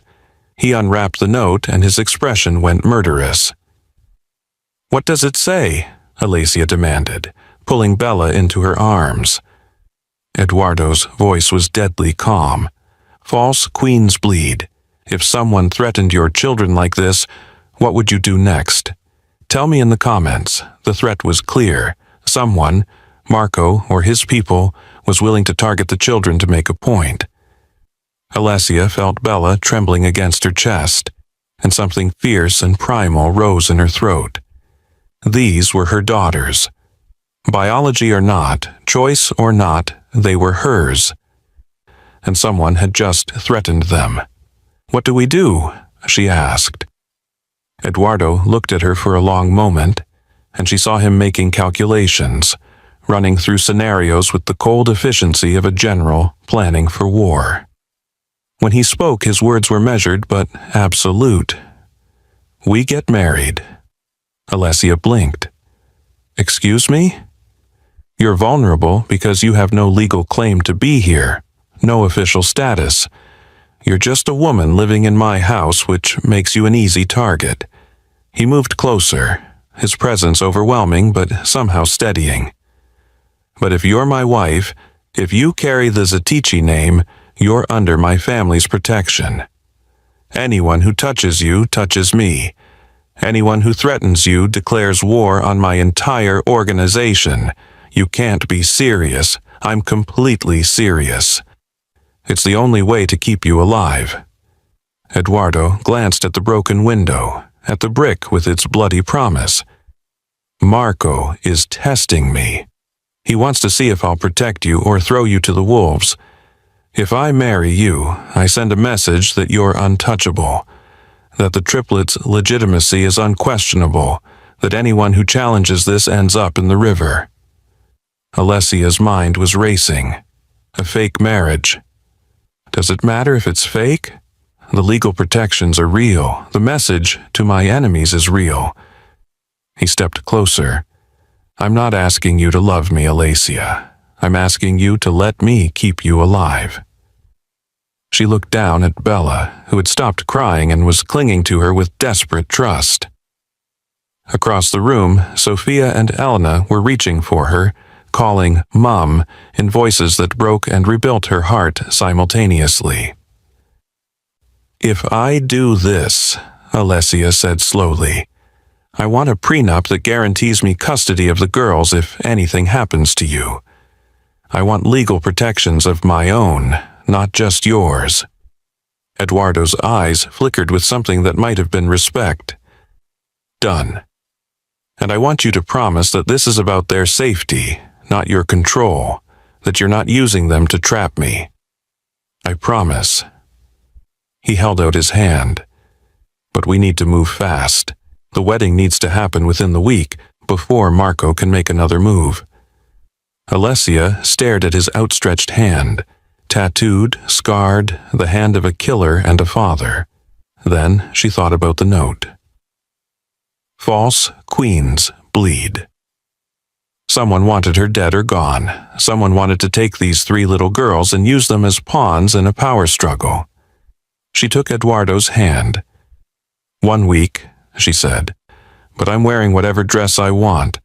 He unwrapped the note and his expression went murderous. What does it say? Alessia demanded, pulling Bella into her arms. Eduardo's voice was deadly calm. False queens bleed. If someone threatened your children like this, what would you do next? Tell me in the comments. The threat was clear. Someone, Marco or his people, was willing to target the children to make a point. Alessia felt Bella trembling against her chest, and something fierce and primal rose in her throat. These were her daughters. Biology or not, choice or not, they were hers. And someone had just threatened them. What do we do? She asked. Eduardo looked at her for a long moment, and she saw him making calculations, running through scenarios with the cold efficiency of a general planning for war. When he spoke, his words were measured but absolute. We get married. Alessia blinked. Excuse me? You're vulnerable because you have no legal claim to be here, no official status. You're just a woman living in my house, which makes you an easy target. He moved closer, his presence overwhelming but somehow steadying. But if you're my wife, if you carry the Zatici name, You're under my family's protection. Anyone who touches you touches me. Anyone who threatens you declares war on my entire organization. You can't be serious. I'm completely serious. It's the only way to keep you alive." Eduardo glanced at the broken window, at the brick with its bloody promise. "Marco is testing me. He wants to see if I'll protect you or throw you to the wolves. If I marry you, I send a message that you're untouchable, that the triplets' legitimacy is unquestionable, that anyone who challenges this ends up in the river." Alessia's mind was racing. A fake marriage. Does it matter if it's fake? The legal protections are real. The message to my enemies is real. He stepped closer. "I'm not asking you to love me, Alessia. I'm asking you to let me keep you alive." She looked down at Bella, who had stopped crying and was clinging to her with desperate trust. Across the room, Sophia and Elena were reaching for her, calling Mum in voices that broke and rebuilt her heart simultaneously. "If I do this," Alessia said slowly, "I want a prenup that guarantees me custody of the girls if anything happens to you. I want legal protections of my own, not just yours." Eduardo's eyes flickered with something that might have been respect. "Done. And I want you to promise that this is about their safety, not your control, that you're not using them to trap me." "I promise." He held out his hand. "But we need to move fast. The wedding needs to happen within the week, before Marco can make another move." Alessia stared at his outstretched hand, tattooed, scarred, the hand of a killer and a father. Then she thought about the note. "False queens bleed." Someone wanted her dead or gone. Someone wanted to take these 3 little girls and use them as pawns in a power struggle. She took Eduardo's hand. "1 week," she said, "but I'm wearing whatever dress I want.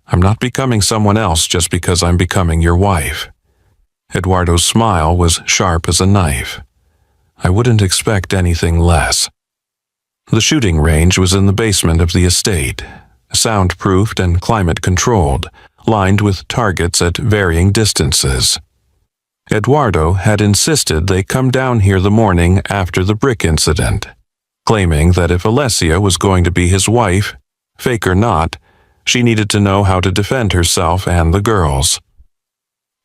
I'm not becoming someone else just because I'm becoming your wife." Eduardo's smile was sharp as a knife. "I wouldn't expect anything less." The shooting range was in the basement of the estate, soundproofed and climate-controlled, lined with targets at varying distances. Eduardo had insisted they come down here the morning after the brick incident, claiming that if Alessia was going to be his wife, fake or not, she needed to know how to defend herself and the girls.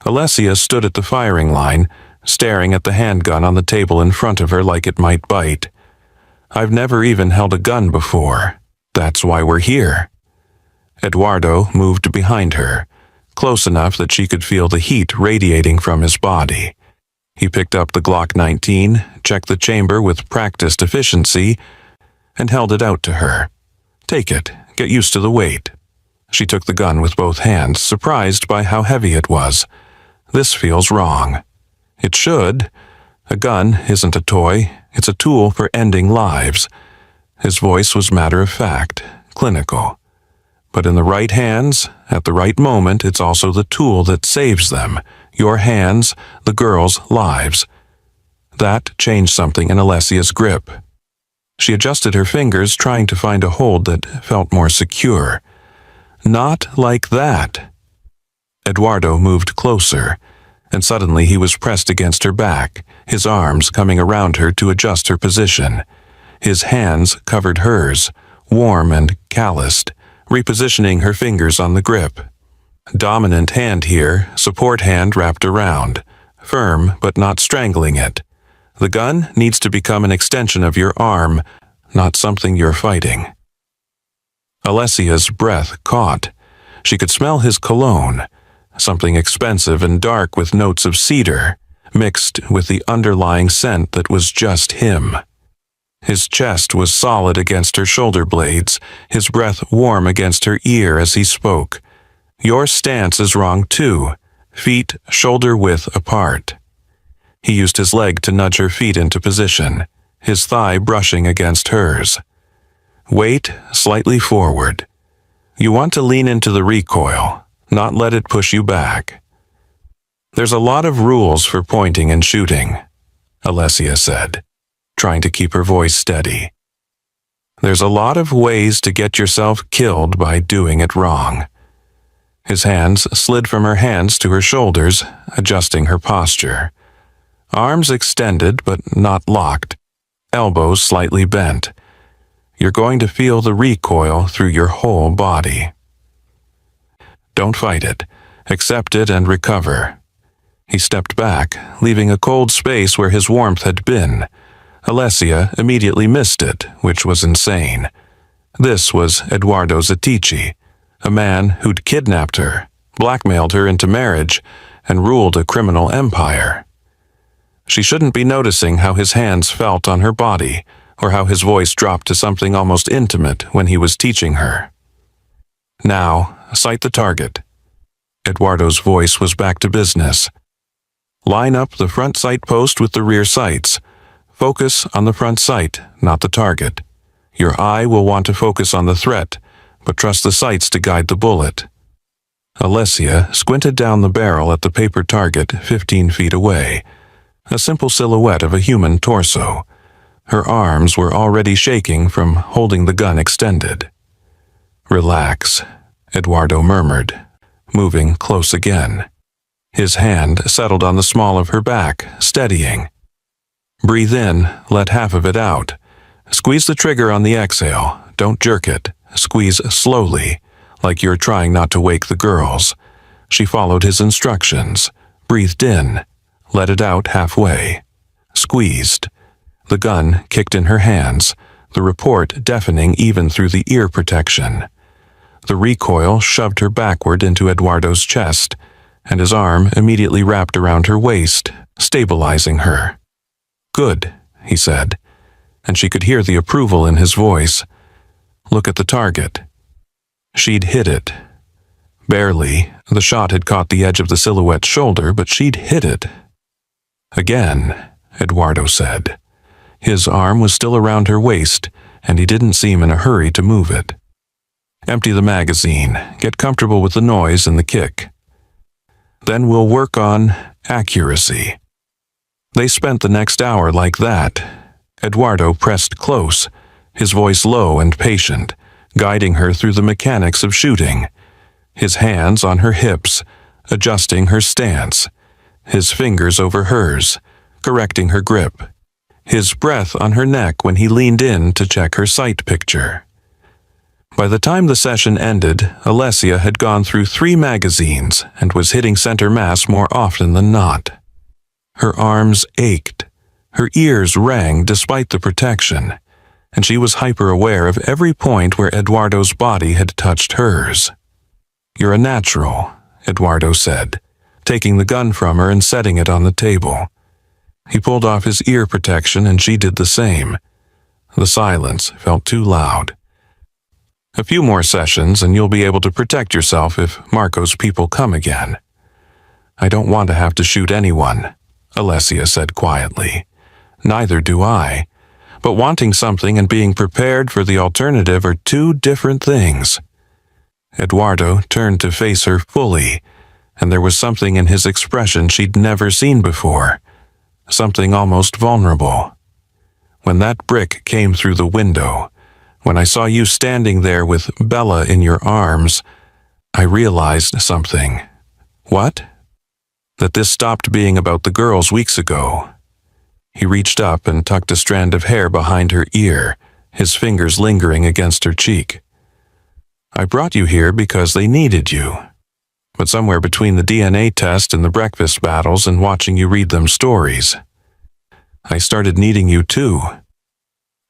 Alessia stood at the firing line, staring at the handgun on the table in front of her like it might bite. "I've never even held a gun before. That's why we're here." Eduardo moved behind her, close enough that she could feel the heat radiating from his body. He picked up the Glock 19, checked the chamber with practiced efficiency, and held it out to her. "Take it. Get used to the weight." She took the gun with both hands, surprised by how heavy it was. "This feels wrong." "It should. A gun isn't a toy. It's a tool for ending lives." His voice was matter-of-fact, clinical. "But in the right hands, at the right moment, it's also the tool that saves them. Your hands, the girls' lives." That changed something in Alessia's grip. She adjusted her fingers, trying to find a hold that felt more secure. "Not like that." Eduardo moved closer, and suddenly he was pressed against her back, his arms coming around her to adjust her position. His hands covered hers, warm and calloused, repositioning her fingers on the grip. Dominant hand here, support hand wrapped around, firm but not strangling it. The gun needs to become an extension of your arm, not something you're fighting. Alessia's breath caught. She could smell his cologne, something expensive and dark with notes of cedar, mixed with the underlying scent that was just him. His chest was solid against her shoulder blades, his breath warm against her ear as he spoke. "Your stance is wrong too. Feet shoulder-width apart." He used his leg to nudge her feet into position, his thigh brushing against hers. "Weight slightly forward. You want to lean into the recoil, not let it push you back. There's a lot of rules for pointing and shooting. Alessia said, trying to keep her voice steady. There's a lot of ways to get yourself killed by doing it wrong. His hands slid from her hands to her shoulders, adjusting her posture. Arms extended but not locked, elbows slightly bent. You're going to feel the recoil through your whole body. Don't fight it. Accept it and recover. He stepped back, leaving a cold space where his warmth had been. Alessia immediately missed it, which was insane. This was Eduardo Zattici, a man who'd kidnapped her, blackmailed her into marriage, and ruled a criminal empire. She shouldn't be noticing how his hands felt on her body, or how his voice dropped to something almost intimate when he was teaching her. Now, sight the target. Eduardo's voice was back to business. Line up the front sight post with the rear sights. Focus on the front sight, not the target. Your eye will want to focus on the threat, but trust the sights to guide the bullet. Alessia squinted down the barrel at the paper target 15 feet away, a simple silhouette of a human torso. Her arms were already shaking from holding the gun extended. Relax, Eduardo murmured, moving close again. His hand settled on the small of her back, steadying. Breathe in, let half of it out. Squeeze the trigger on the exhale, don't jerk it. Squeeze slowly, like you're trying not to wake the girls. She followed his instructions, breathed in, let it out halfway. Squeezed. The gun kicked in her hands, the report deafening even through the ear protection. The recoil shoved her backward into Eduardo's chest, and his arm immediately wrapped around her waist, stabilizing her. Good, he said, and she could hear the approval in his voice. Look at the target. She'd hit it. Barely. The shot had caught the edge of the silhouette's shoulder, but she'd hit it. Again, Eduardo said. His arm was still around her waist, and he didn't seem in a hurry to move it. Empty the magazine. Get comfortable with the noise and the kick. Then we'll work on accuracy. They spent the next hour like that. Eduardo pressed close, his voice low and patient, guiding her through the mechanics of shooting. His hands on her hips, adjusting her stance. His fingers over hers, correcting her grip. His breath on her neck when he leaned in to check her sight picture. By the time the session ended, Alessia had gone through 3 magazines and was hitting center mass more often than not. Her arms ached. Her ears rang despite the protection, and she was hyper-aware of every point where Eduardo's body had touched hers. You're a natural, Eduardo said, taking the gun from her and setting it on the table. He pulled off his ear protection and she did the same. The silence felt too loud. A few more sessions and you'll be able to protect yourself if Marco's people come again. I don't want to have to shoot anyone, Alessia said quietly. Neither do I. But wanting something and being prepared for the alternative are 2 different things. Eduardo turned to face her fully, and there was something in his expression she'd never seen before. Something almost vulnerable. When that brick came through the window, when I saw you standing there with Bella in your arms, I realized something. What? That this stopped being about the girls weeks ago. He reached up and tucked a strand of hair behind her ear, his fingers lingering against her cheek. I brought you here because they needed you. But somewhere between the DNA test and the breakfast battles and watching you read them stories, I started needing you too.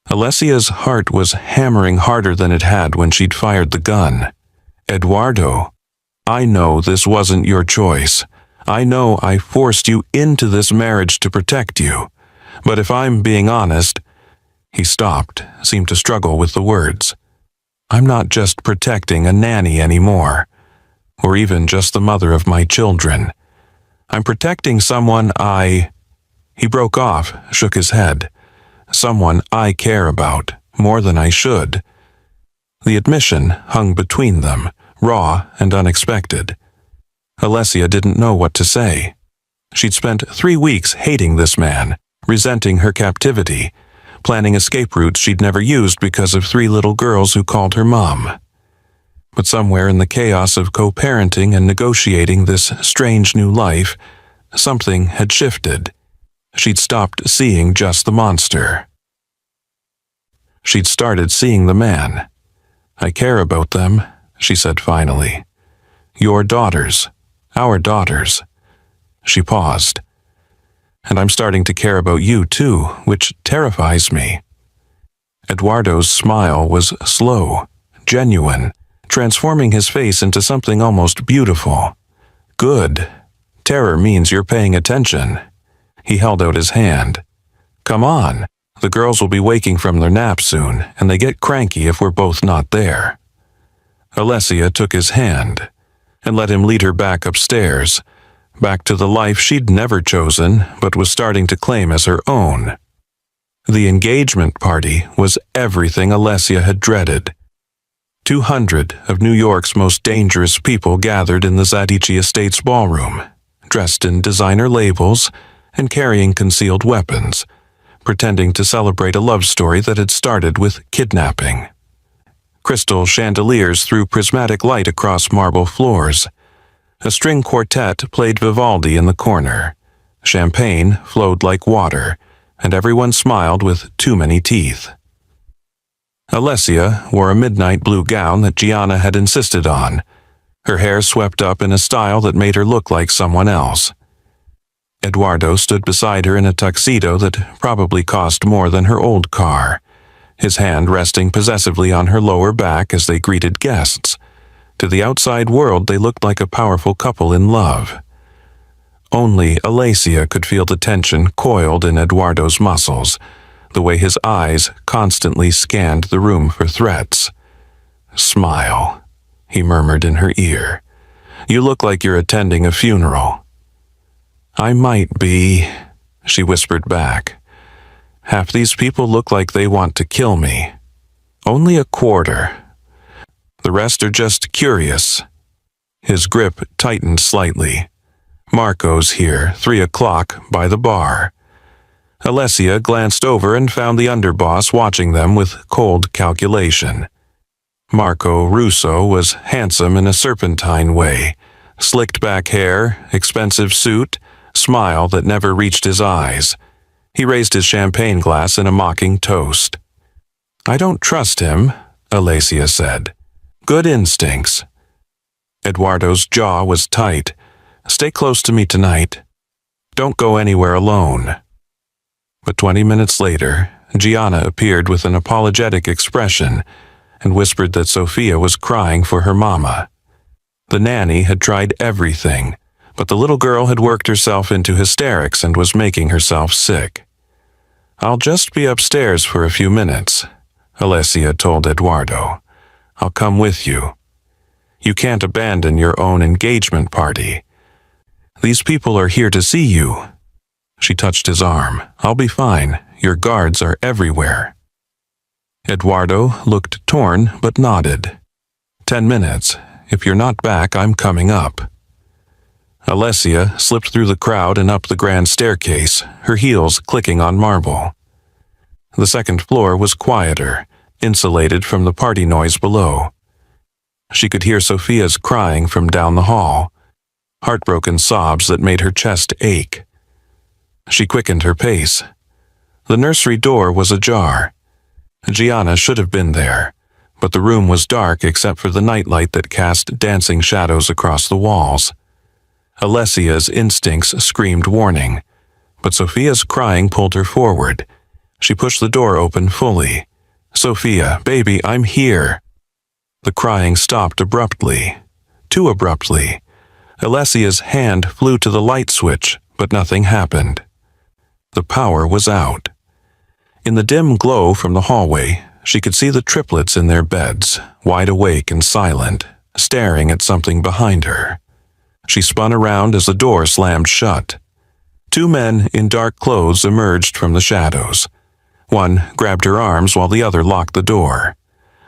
Alessia's heart was hammering harder than it had when she'd fired the gun. Eduardo, I know this wasn't your choice. I know I forced you into this marriage to protect you. But if I'm being honest, he stopped, seemed to struggle with the words. I'm not just protecting a nanny anymore, or even just the mother of my children. I'm protecting someone He broke off, shook his head. Someone I care about, more than I should. The admission hung between them, raw and unexpected. Alessia didn't know what to say. She'd spent 3 weeks hating this man, resenting her captivity, planning escape routes she'd never used because of 3 little girls who called her mom. But somewhere in the chaos of co-parenting and negotiating this strange new life, something had shifted. She'd stopped seeing just the monster. She'd started seeing the man. "I care about them," she said finally. "Your daughters. Our daughters." She paused. "And I'm starting to care about you too, which terrifies me." Eduardo's smile was slow, genuine, transforming his face into something almost beautiful. "Good. Terror means you're paying attention." He held out his hand. "Come on. The girls will be waking from their nap soon, and they get cranky if we're both not there." Alessia took his hand and let him lead her back upstairs, back to the life she'd never chosen but was starting to claim as her own. The engagement party was everything Alessia had dreaded. 200 of New York's most dangerous people gathered in the Zadici Estates ballroom, dressed in designer labels and carrying concealed weapons, pretending to celebrate a love story that had started with kidnapping. Crystal chandeliers threw prismatic light across marble floors. A string quartet played Vivaldi in the corner. Champagne flowed like water, and everyone smiled with too many teeth. Alessia wore a midnight blue gown that Gianna had insisted on, her hair swept up in a style that made her look like someone else. Eduardo stood beside her in a tuxedo that probably cost more than her old car, his hand resting possessively on her lower back as they greeted guests. To the outside world, they looked like a powerful couple in love. Only Alessia could feel the tension coiled in Eduardo's muscles, the way his eyes constantly scanned the room for threats. "Smile," he murmured in her ear. "You look like you're attending a funeral." "I might be," she whispered back. "Half these people look like they want to kill me. Only a quarter. The rest are just curious." His grip tightened slightly. "Marco's here, 3 o'clock, by the bar." Alessia glanced over and found the underboss watching them with cold calculation. Marco Russo was handsome in a serpentine way, slicked back hair, expensive suit, smile that never reached his eyes. He raised his champagne glass in a mocking toast. "I don't trust him," Alessia said. "Good instincts." Eduardo's jaw was tight. "Stay close to me tonight. Don't go anywhere alone." But 20 minutes later, Gianna appeared with an apologetic expression and whispered that Sophia was crying for her mama. The nanny had tried everything, but the little girl had worked herself into hysterics and was making herself sick. "I'll just be upstairs for a few minutes," Alessia told Eduardo. "I'll come with you. You can't abandon your own engagement party. These people are here to see you." She touched his arm. "I'll be fine. Your guards are everywhere." Eduardo looked torn but nodded. 10 minutes. If you're not back, I'm coming up." Alessia slipped through the crowd and up the grand staircase, her heels clicking on marble. The second floor was quieter, insulated from the party noise below. She could hear Sophia's crying from down the hall, heartbroken sobs that made her chest ache. She quickened her pace. The nursery door was ajar. Gianna should have been there, but the room was dark except for the nightlight that cast dancing shadows across the walls. Alessia's instincts screamed warning, but Sophia's crying pulled her forward. She pushed the door open fully. "Sophia, baby, I'm here." The crying stopped abruptly. Too abruptly. Alessia's hand flew to the light switch, but nothing happened. The power was out. In the dim glow from the hallway, she could see the triplets in their beds, wide awake and silent, staring at something behind her. She spun around as the door slammed shut. 2 men in dark clothes emerged from the shadows. One grabbed her arms while the other locked the door.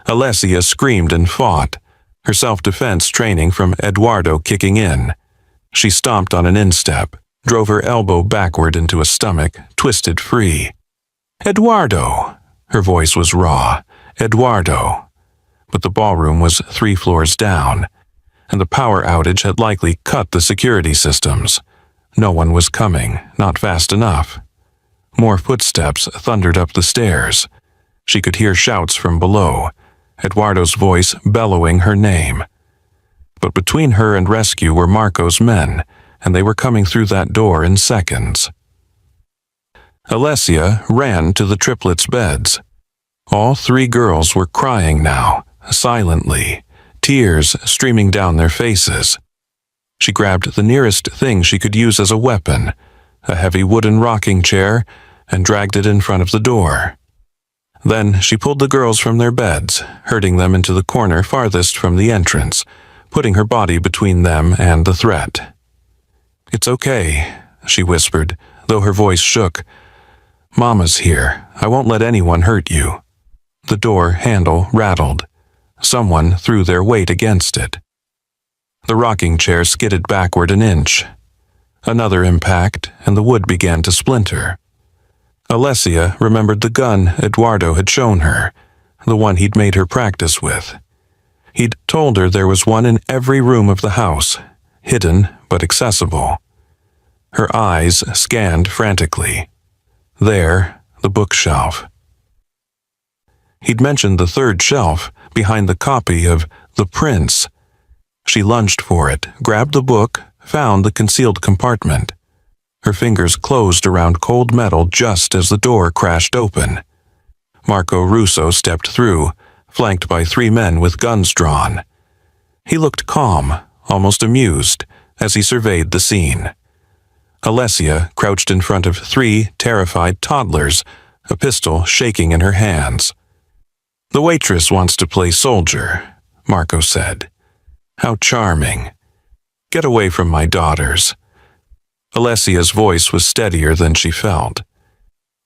Alessia screamed and fought, her self-defense training from Eduardo kicking in. She stomped on an instep, drove her elbow backward into a stomach, twisted free. "Eduardo!" Her voice was raw. "Eduardo!" But the ballroom was 3 floors down, and the power outage had likely cut the security systems. No one was coming, not fast enough. More footsteps thundered up the stairs. She could hear shouts from below, Eduardo's voice bellowing her name. But between her and rescue were Marco's men, and they were coming through that door in seconds. Alessia ran to the triplets' beds. All 3 girls were crying now, silently, tears streaming down their faces. She grabbed the nearest thing she could use as a weapon, a heavy wooden rocking chair, and dragged it in front of the door. Then she pulled the girls from their beds, herding them into the corner farthest from the entrance, putting her body between them and the threat. "It's okay," she whispered, though her voice shook. "Mama's here. I won't let anyone hurt you." The door handle rattled. Someone threw their weight against it. The rocking chair skidded backward an inch. Another impact, and the wood began to splinter. Alessia remembered the gun Eduardo had shown her, the one he'd made her practice with. He'd told her there was one in every room of the house, hidden but accessible. Her eyes scanned frantically. There, the bookshelf. He'd mentioned the 3rd shelf, behind the copy of The Prince. She lunged for it, grabbed the book, found the concealed compartment. Her fingers closed around cold metal just as the door crashed open. Marco Russo stepped through, flanked by 3 men with guns drawn. He looked calm, almost amused, as he surveyed the scene. Alessia crouched in front of 3 terrified toddlers, a pistol shaking in her hands. "The waitress wants to play soldier," Marco said. "How charming. Get away from my daughters." Alessia's voice was steadier than she felt.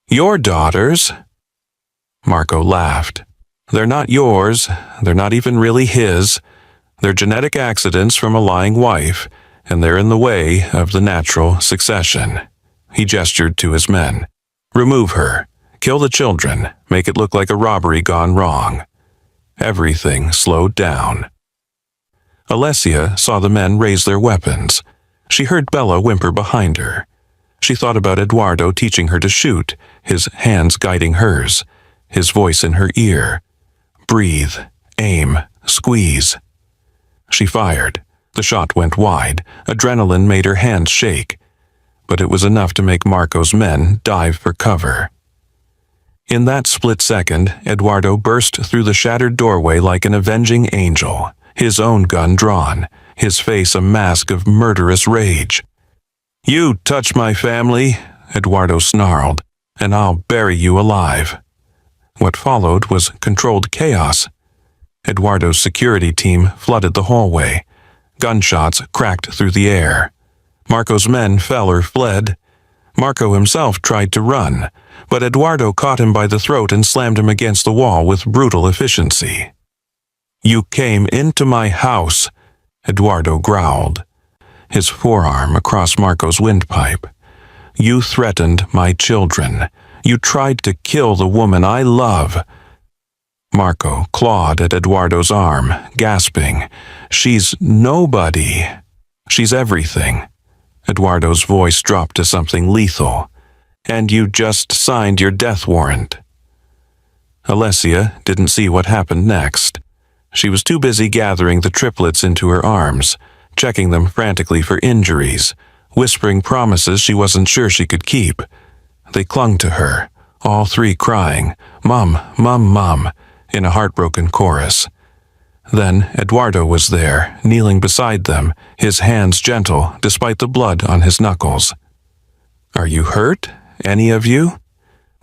"Your daughters?" Marco laughed. "They're not yours. They're not even really his. They're genetic accidents from a lying wife, and they're in the way of the natural succession." He gestured to his men. "Remove her. Kill the children. Make it look like a robbery gone wrong." Everything slowed down. Alessia saw the men raise their weapons. She heard Bella whimper behind her. She thought about Eduardo teaching her to shoot, his hands guiding hers, his voice in her ear. Breathe, aim, squeeze. She fired. The shot went wide. Adrenaline made her hands shake. But it was enough to make Marco's men dive for cover. In that split second, Eduardo burst through the shattered doorway like an avenging angel, his own gun drawn, his face a mask of murderous rage. "You touch my family," Eduardo snarled, "and I'll bury you alive." What followed was controlled chaos. Eduardo's security team flooded the hallway. Gunshots cracked through the air. Marco's men fell or fled. Marco himself tried to run, but Eduardo caught him by the throat and slammed him against the wall with brutal efficiency. "You came into my house," Eduardo growled, his forearm across Marco's windpipe. "You threatened my children. You tried to kill the woman I love." Marco clawed at Eduardo's arm, gasping. "She's nobody. She's everything." Eduardo's voice dropped to something lethal. "And you just signed your death warrant." Alessia didn't see what happened next. She was too busy gathering the triplets into her arms, checking them frantically for injuries, whispering promises she wasn't sure she could keep. They clung to her, all 3 crying, "Mom, Mom, Mom," in a heartbroken chorus. Then Eduardo was there, kneeling beside them, his hands gentle despite the blood on his knuckles. "Are you hurt, any of you?"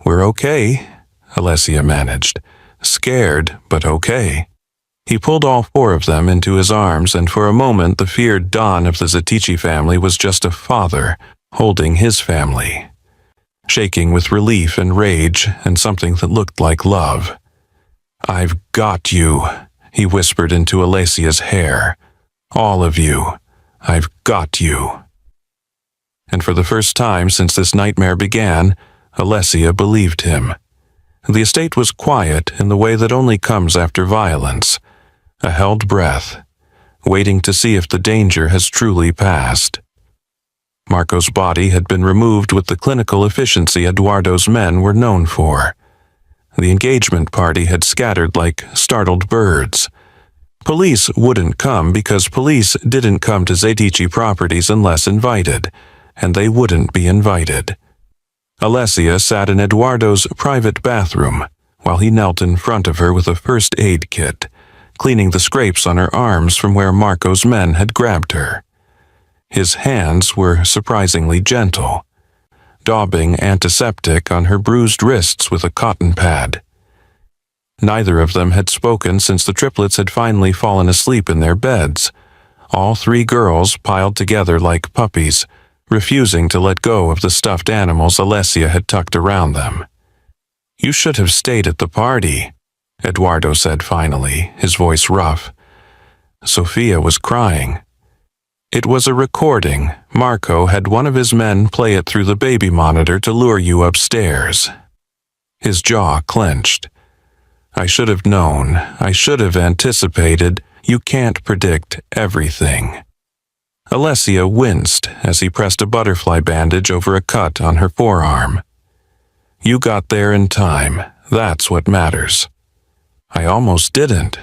"We're okay," Alessia managed. "Scared, but okay." He pulled all 4 of them into his arms, and for a moment the feared Don of the Zatici family was just a father holding his family, shaking with relief and rage and something that looked like love. "I've got you," he whispered into Alessia's hair. "All of you. I've got you." and for the first time since this nightmare began, Alessia believed him. The estate was quiet in the way that only comes after violence, a held breath, waiting to see if the danger has truly passed. Marco's body had been removed with the clinical efficiency Eduardo's men were known for. The engagement party had scattered like startled birds. Police wouldn't come because police didn't come to Zetici properties unless invited, and they wouldn't be invited. Alessia sat in Eduardo's private bathroom while he knelt in front of her with a first aid kit, cleaning the scrapes on her arms from where Marco's men had grabbed her. His hands were surprisingly gentle, daubing antiseptic on her bruised wrists with a cotton pad. Neither of them had spoken since the triplets had finally fallen asleep in their beds, all three girls piled together like puppies, refusing to let go of the stuffed animals Alessia had tucked around them. "You should have stayed at the party," Eduardo said finally, his voice rough. Sophia was crying. "It was a recording. Marco had one of his men play it through the baby monitor to lure you upstairs." His jaw clenched. "I should have known. I should have anticipated. You can't predict everything." Alessia winced as he pressed a butterfly bandage over a cut on her forearm. "You got there in time. That's what matters." "I almost didn't."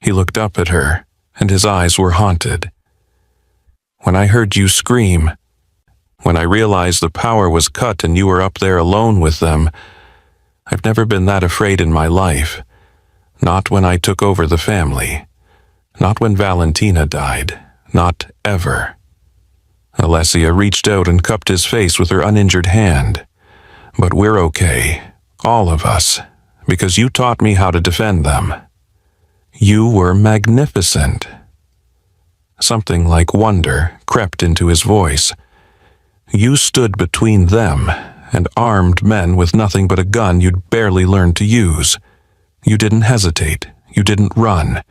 He looked up at her, and his eyes were haunted. "When I heard you scream, when I realized the power was cut and you were up there alone with them, I've never been that afraid in my life. Not when I took over the family. Not when Valentina died. Not ever." Alessia reached out and cupped his face with her uninjured hand. "But we're okay, all of us, because you taught me how to defend them. You were magnificent." Something like wonder crept into his voice. "You stood between them and armed men with nothing but a gun you'd barely learned to use. You didn't hesitate. You didn't run.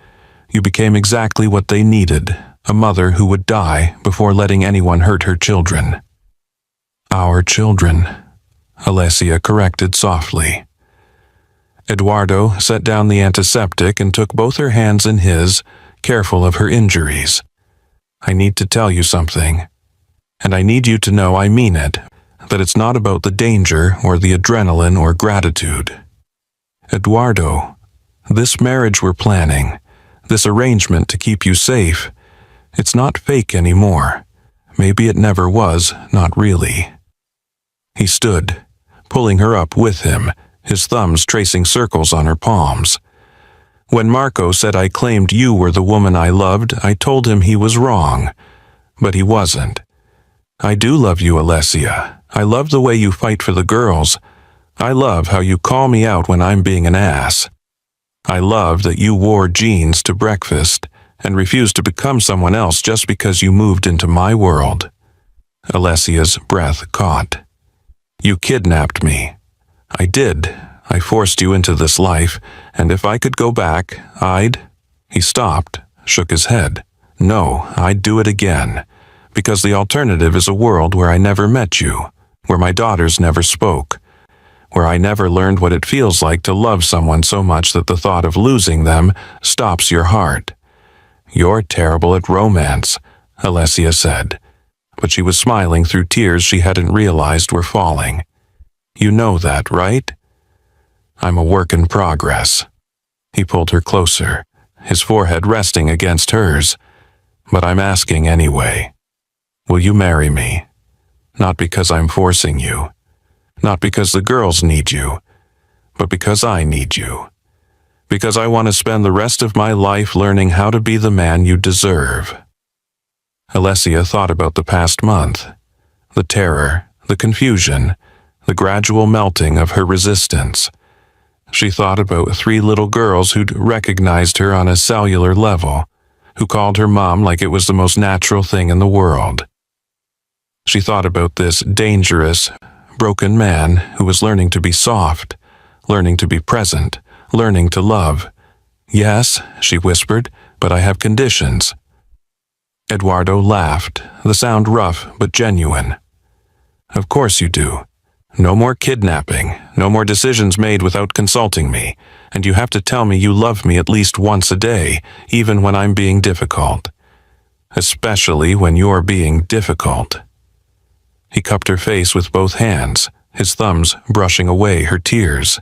You became exactly what they needed, a mother who would die before letting anyone hurt her children." "Our children," Alessia corrected softly. Eduardo set down the antiseptic and took both her hands in his, careful of her injuries. "I need to tell you something, and I need you to know I mean it, that it's not about the danger or the adrenaline or gratitude. Eduardo, this marriage we're planning, this arrangement to keep you safe, it's not fake anymore. Maybe it never was, not really." He stood, pulling her up with him, his thumbs tracing circles on her palms. "When Marco said I claimed you were the woman I loved, I told him he was wrong. But he wasn't. I do love you, Alessia. I love the way you fight for the girls. I love how you call me out when I'm being an ass. I love that you wore jeans to breakfast and refused to become someone else just because you moved into my world." Alessia's breath caught. "You kidnapped me. I did. I forced you into this life, and if I could go back, I'd—" He stopped, shook his head. "No, I'd do it again, because the alternative is a world where I never met you, where my daughters never spoke, where I never learned what it feels like to love someone so much that the thought of losing them stops your heart. You're terrible at romance," Alessia said, but she was smiling through tears she hadn't realized were falling. "You know that, right? I'm a work in progress." He pulled her closer, his forehead resting against hers. "But I'm asking anyway. Will you marry me? Not because I'm forcing you. Not because the girls need you. But because I need you. Because I want to spend the rest of my life learning how to be the man you deserve." Alessia thought about the past month. The terror, the confusion, the gradual melting of her resistance. She thought about 3 little girls who'd recognized her on a cellular level, who called her mom like it was the most natural thing in the world. She thought about this dangerous, broken man who was learning to be soft, learning to be present, learning to love. "Yes," she whispered, "but I have conditions." Eduardo laughed, the sound rough but genuine. Of course you do. No more kidnapping, no more decisions made without consulting me, and you have to tell me you love me at least once a day, even when I'm being difficult. Especially when you're being difficult. He cupped her face with both hands, his thumbs brushing away her tears.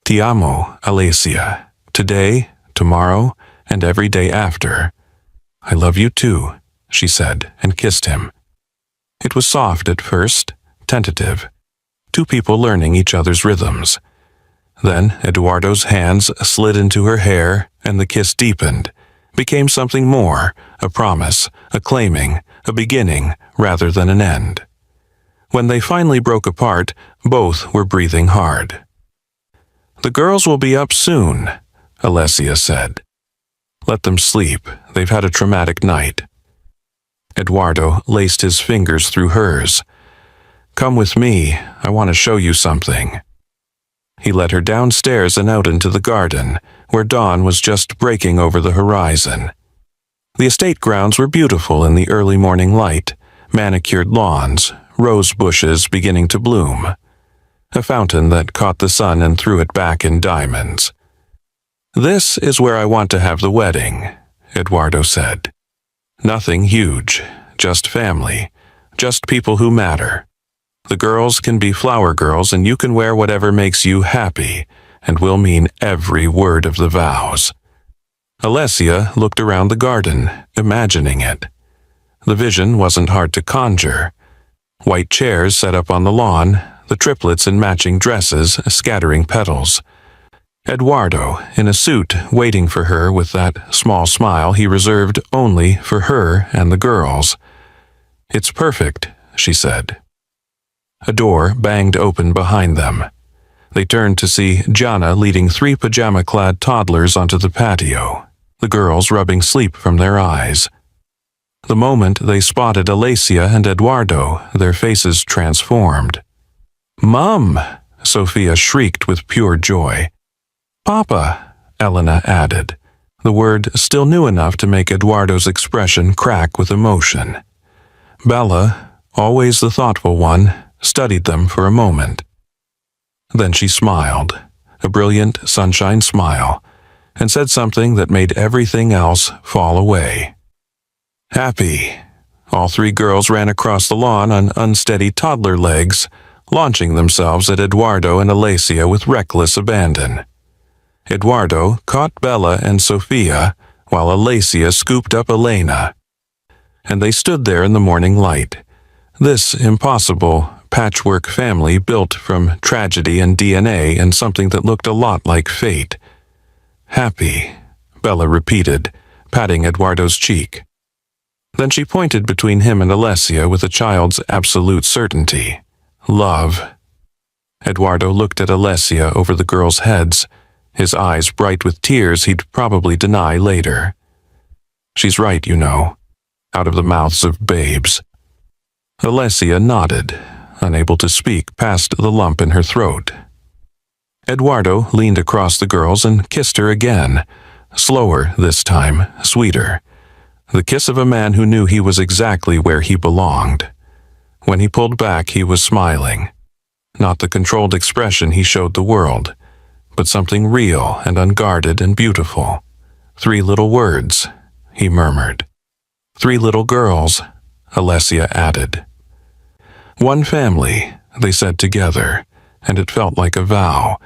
Ti amo, Alicia. Today, tomorrow, and every day after. I love you too, she said, and kissed him. It was soft at first, tentative. Two people learning each other's rhythms. Then Eduardo's hands slid into her hair, and the kiss deepened, became something more, a promise, a claiming, a beginning rather than an end. When they finally broke apart, both were breathing hard. The girls will be up soon, Alessia said. Let them sleep. They've had a traumatic night. Eduardo laced his fingers through hers. Come with me. I want to show you something. He led her downstairs and out into the garden, where dawn was just breaking over the horizon. The estate grounds were beautiful in the early morning light, manicured lawns, rose bushes beginning to bloom. A fountain that caught the sun and threw it back in diamonds. This is where I want to have the wedding, Eduardo said. Nothing huge, just family, just people who matter. The girls can be flower girls and you can wear whatever makes you happy, and we'll mean every word of the vows. Alessia looked around the garden, imagining it. The vision wasn't hard to conjure. White chairs set up on the lawn, the triplets in matching dresses scattering petals. Eduardo, in a suit, waiting for her with that small smile he reserved only for her and the girls. It's perfect, she said. A door banged open behind them. They turned to see Jana leading 3 pajama-clad toddlers onto the patio, the girls rubbing sleep from their eyes. The moment they spotted Alessia and Eduardo, their faces transformed. Mom! Sophia shrieked with pure joy. Papa, Elena added, the word still new enough to make Eduardo's expression crack with emotion. Bella, always the thoughtful one, studied them for a moment. Then she smiled, a brilliant sunshine smile, and said something that made everything else fall away. Happy. All 3 girls ran across the lawn on unsteady toddler legs, launching themselves at Eduardo and Alessia with reckless abandon. Eduardo caught Bella and Sophia, while Alessia scooped up Elena. And they stood there in the morning light. This impossible patchwork family built from tragedy and DNA and something that looked a lot like fate. Happy, Bella repeated, patting Eduardo's cheek. Then she pointed between him and Alessia with a child's absolute certainty. Love. Eduardo looked at Alessia over the girls' heads, his eyes bright with tears he'd probably deny later. She's right, you know, out of the mouths of babes. Alessia nodded, unable to speak past the lump in her throat. Eduardo leaned across the girls and kissed her again, slower this time, sweeter. The kiss of a man who knew he was exactly where he belonged. When he pulled back, he was smiling. Not the controlled expression he showed the world, but something real and unguarded and beautiful. 3 little words, he murmured. 3 little girls, Alessia added. One family, they said together, and it felt like a vow,